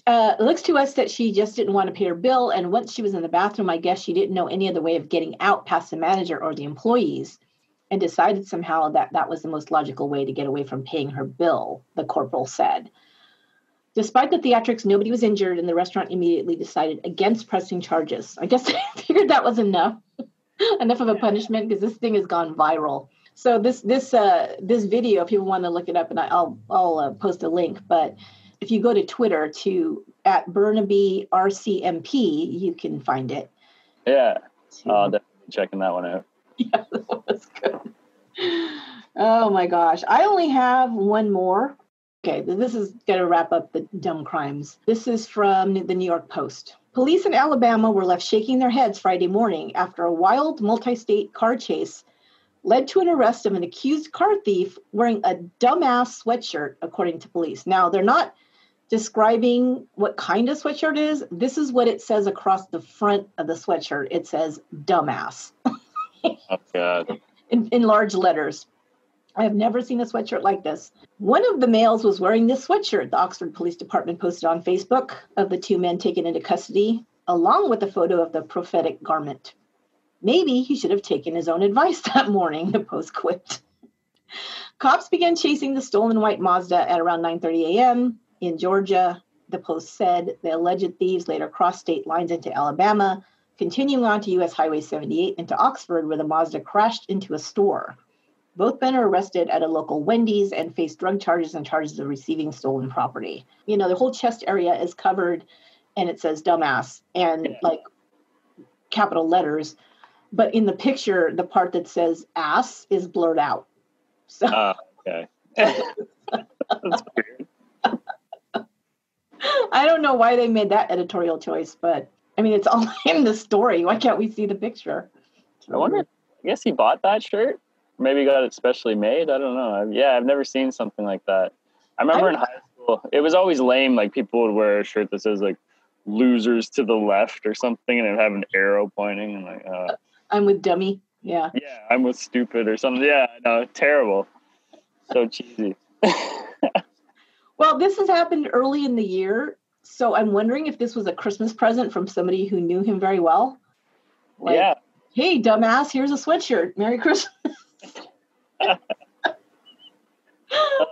S2: It looks to us that she just didn't want to pay her bill, and once she was in the bathroom, I guess she didn't know any other way of getting out past the manager or the employees, and decided somehow that was the most logical way to get away from paying her bill, the corporal said. Despite the theatrics, nobody was injured, and the restaurant immediately decided against pressing charges. I guess they figured that was enough of a punishment, because this thing has gone viral. So this video, if people want to look it up, and I'll post a link, but if you go to Twitter to @Burnaby RCMP, you can find it.
S3: Yeah, I'll definitely be checking that one out.
S2: Yeah, that was good. Oh my gosh. I only have one more. Okay, this is going to wrap up the dumb crimes. This is from the New York Post. Police in Alabama were left shaking their heads Friday morning after a wild multi-state car chase led to an arrest of an accused car thief wearing a dumbass sweatshirt, according to police. Now, they're not describing what kind of sweatshirt it is. This is what it says across the front of the sweatshirt. It says dumbass.
S3: Oh, God.
S2: In large letters. I have never seen a sweatshirt like this. One of the males was wearing this sweatshirt, the Oxford Police Department posted on Facebook, of the 2 men taken into custody, along with a photo of the prophetic garment. Maybe he should have taken his own advice that morning, the Post quipped. Cops began chasing the stolen white Mazda at around 9:30 a.m. in Georgia. The Post said the alleged thieves later crossed state lines into Alabama, continuing on to U.S. Highway 78 into Oxford, where the Mazda crashed into a store. Both men are arrested at a local Wendy's and face drug charges and charges of receiving stolen property. The whole chest area is covered, and it says dumbass and like capital letters. But in the picture, the part that says ass is blurred out. So
S3: okay. That's weird.
S2: I don't know why they made that editorial choice, but I mean, it's all in the story. Why can't we see the picture?
S3: I wonder, I guess he bought that shirt. Maybe got it specially made. I don't know. I've never seen something like that. I remember in high school, it was always lame. Like people would wear a shirt that says like losers to the left or something, and it would have an arrow pointing and like,
S2: I'm with dummy. Yeah.
S3: Yeah, I'm with stupid or something. Yeah, no, terrible. So cheesy.
S2: Well, this has happened early in the year, so I'm wondering if this was a Christmas present from somebody who knew him very well. Like,
S3: yeah.
S2: Hey, dumbass, here's a sweatshirt. Merry Christmas.
S3: That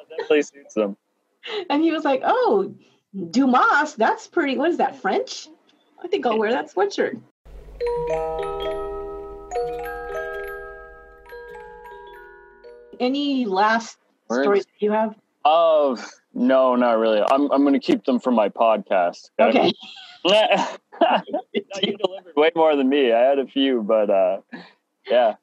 S3: definitely suits them.
S2: And he was like, oh, Dumas, that's pretty. What is that, French? I think I'll wear that sweatshirt. Any last stories that you have?
S3: No, not really. I'm going to keep them for my podcast.
S2: Okay.
S3: You delivered way more than me. I had a few, but yeah.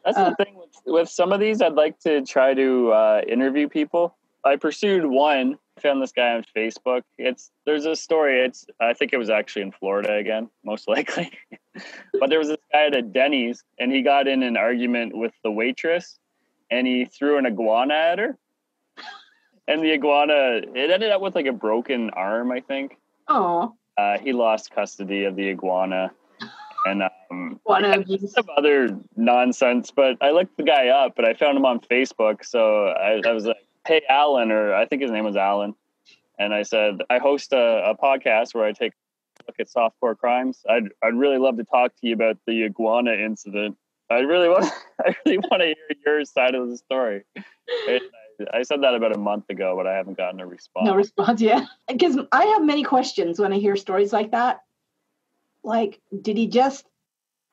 S3: That's the thing with some of these. I'd like to try to interview people. I pursued one. I found this guy on Facebook. There's a story. I think it was actually in Florida again, most likely. But there was this guy at a Denny's, and he got in an argument with the waitress, and he threw an iguana at her. And the iguana, it ended up with like a broken arm, I think.
S2: Oh.
S3: He lost custody of the iguana. And
S2: some
S3: other nonsense, but I looked the guy up, but I found him on Facebook. So I was like, hey, Alan, or I think his name was Alan. And I said, I host a podcast where I take a look at softcore crimes. I'd really love to talk to you about the Iguana Incident. I really want to hear your side of the story. I said that about a month ago, but I haven't gotten a response.
S2: No response, yeah. Because I have many questions when I hear stories like that. Like, did he just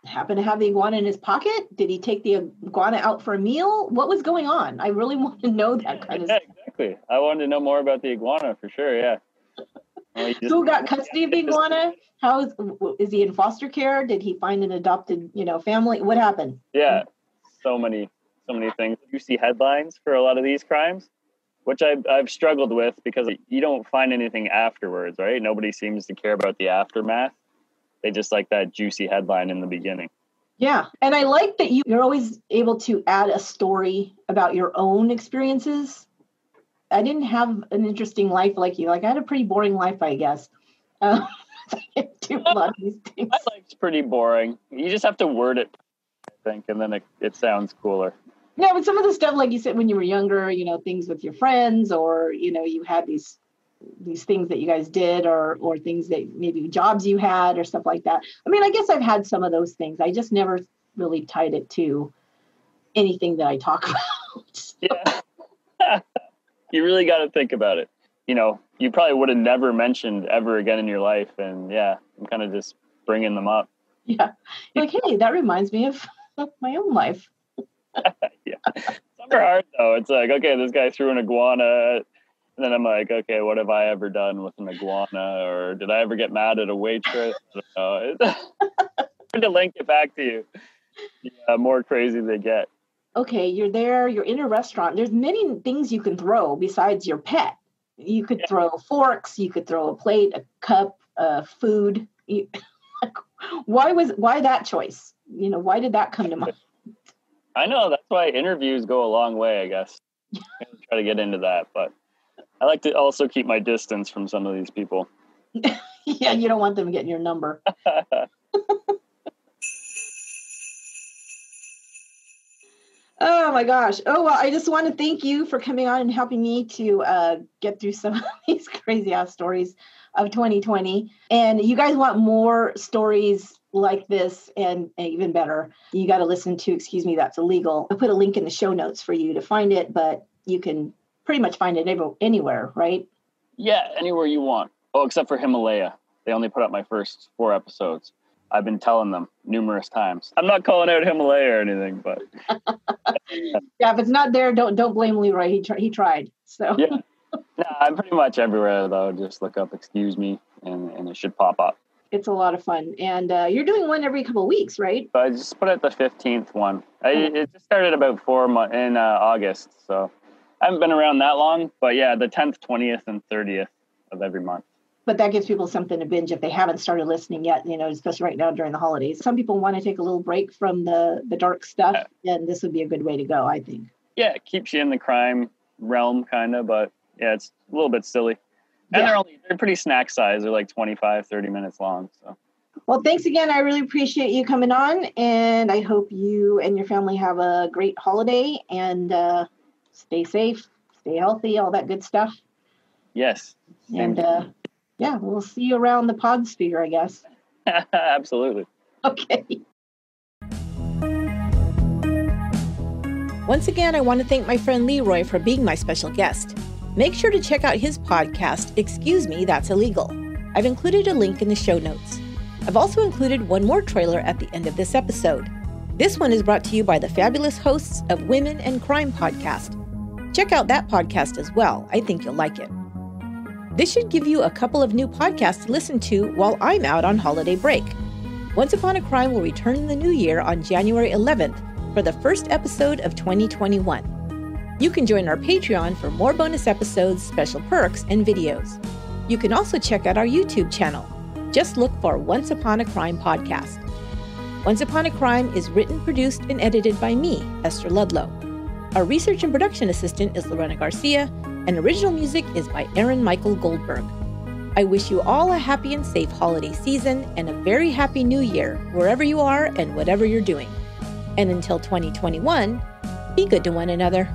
S2: happen to have the iguana in his pocket? Did he take the iguana out for a meal? What was going on? I really want to know that kind of stuff.
S3: Exactly. I wanted to know more about the iguana for sure, yeah.
S2: Who got custody of the iguana? Is he in foster care? Did he find an adopted, family? What happened?
S3: Yeah, so many things. You see headlines for a lot of these crimes, which I've struggled with because you don't find anything afterwards, right? Nobody seems to care about the aftermath. They just like that juicy headline in the beginning.
S2: Yeah. And I like that you're always able to add a story about your own experiences. I didn't have an interesting life like you. Like, I had a pretty boring life, I guess. I do a lot of these things.
S3: My life's pretty boring. You just have to word it, I think, and then it sounds cooler.
S2: No, but some of the stuff, like you said, when you were younger, things with your friends, or, you had these things that you guys did, or things that maybe jobs you had or stuff like that. I mean, I guess I've had some of those things. I just never really tied it to anything that I talk about. So.
S3: Yeah. You really got to think about it. You probably would have never mentioned ever again in your life. And yeah, I'm kind of just bringing them up.
S2: Yeah. Like, hey, that reminds me of my own life.
S3: Yeah. Some are hard though. It's like, okay, this guy threw an iguana. And then I'm like, okay, what have I ever done with an iguana? Or did I ever get mad at a waitress? I don't know. It's hard to link it back to you. Yeah, more crazy they get.
S2: Okay, you're there, you're in a restaurant. There's many things you can throw besides your pet. You could throw forks, you could throw a plate, a cup, food. Why that choice? Why did that come to mind?
S3: I know, that's why interviews go a long way, I guess. I'm going to try to get into that, but I like to also keep my distance from some of these people.
S2: Yeah, you don't want them getting your number. Oh my gosh. Oh, well, I just want to thank you for coming on and helping me to get through some of these crazy ass stories of 2020. And you guys want more stories like this and even better, you got to listen to Excuse Me, That's Illegal. I'll put a link in the show notes for you to find it, but you can pretty much find it anywhere, right?
S3: Yeah, anywhere you want. Oh, except for Himalaya. They only put up my first 4 episodes. I've been telling them numerous times. I'm not calling out Himalaya or anything, but
S2: yeah, if it's not there, don't blame Leroy. He tried. So
S3: yeah, I'm pretty much everywhere though. Just look up "Excuse Me" and it should pop up.
S2: It's a lot of fun, and you're doing one every couple of weeks, right?
S3: So I just put out the 15th one. It just started about 4 months in August, so I haven't been around that long. But yeah, the 10th, 20th, and 30th of every month.
S2: But that gives people something to binge if they haven't started listening yet, especially right now during the holidays. Some people want to take a little break from the dark stuff, and this would be a good way to go, I think. Yeah, it keeps you in the crime realm, kind of, but yeah, it's a little bit silly. And they're pretty snack size. They're like 25, 30 minutes long. So. Well, thanks again. I really appreciate you coming on, and I hope you and your family have a great holiday, and stay safe, stay healthy, all that good stuff. Yes. And yeah, we'll see you around the pod sphere, I guess. Absolutely. Okay.
S4: Once again, I want to thank my friend Leroy for being my special guest. Make sure to check out his podcast, Excuse Me, That's Illegal. I've included a link in the show notes. I've also included one more trailer at the end of this episode. This one is brought to you by the fabulous hosts of Women and Crime Podcast. Check out that podcast as well. I think you'll like it. This should give you a couple of new podcasts to listen to while I'm out on holiday break. Once Upon a Crime will return in the new year on January 11th, for the first episode of 2021. You can join our Patreon for more bonus episodes, special perks, and videos. You can also check out our YouTube channel. Just look for Once Upon a Crime Podcast. Once Upon a Crime is written, produced, and edited by me, Esther Ludlow. Our research and production assistant is Lorena Garcia, and original music is by Aaron Michael Goldberg. I wish you all a happy and safe holiday season and a very happy new year, wherever you are and whatever you're doing. And until 2021, be good to one another.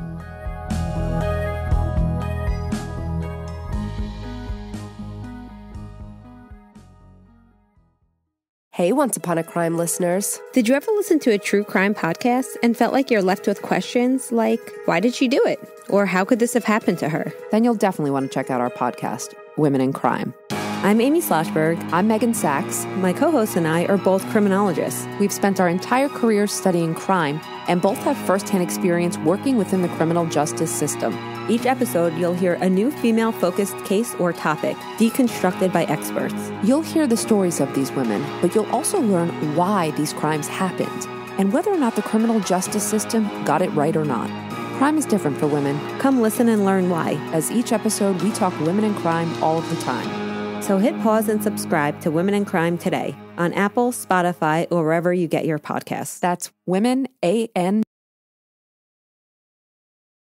S6: Hey, Once Upon a Crime listeners.
S7: Did you ever listen to a true crime podcast and felt like you're left with questions like, why did she do it? Or how could this have happened to her?
S6: Then you'll definitely want to check out our podcast, Women in Crime.
S7: I'm Amy Sloshberg.
S6: I'm Megan Sachs.
S7: My co-hosts and I are both criminologists.
S6: We've spent our entire careers studying crime and both have firsthand experience working within the criminal justice system.
S7: Each episode, you'll hear a new female-focused case or topic, deconstructed by experts.
S6: You'll hear the stories of these women, but you'll also learn why these crimes happened and whether or not the criminal justice system got it right or not. Crime is different for women.
S7: Come listen and learn why.
S6: As each episode, we talk women in crime all of the time.
S7: So hit pause and subscribe to Women in Crime today on Apple, Spotify, or wherever you get your podcasts.
S6: That's Women, A-N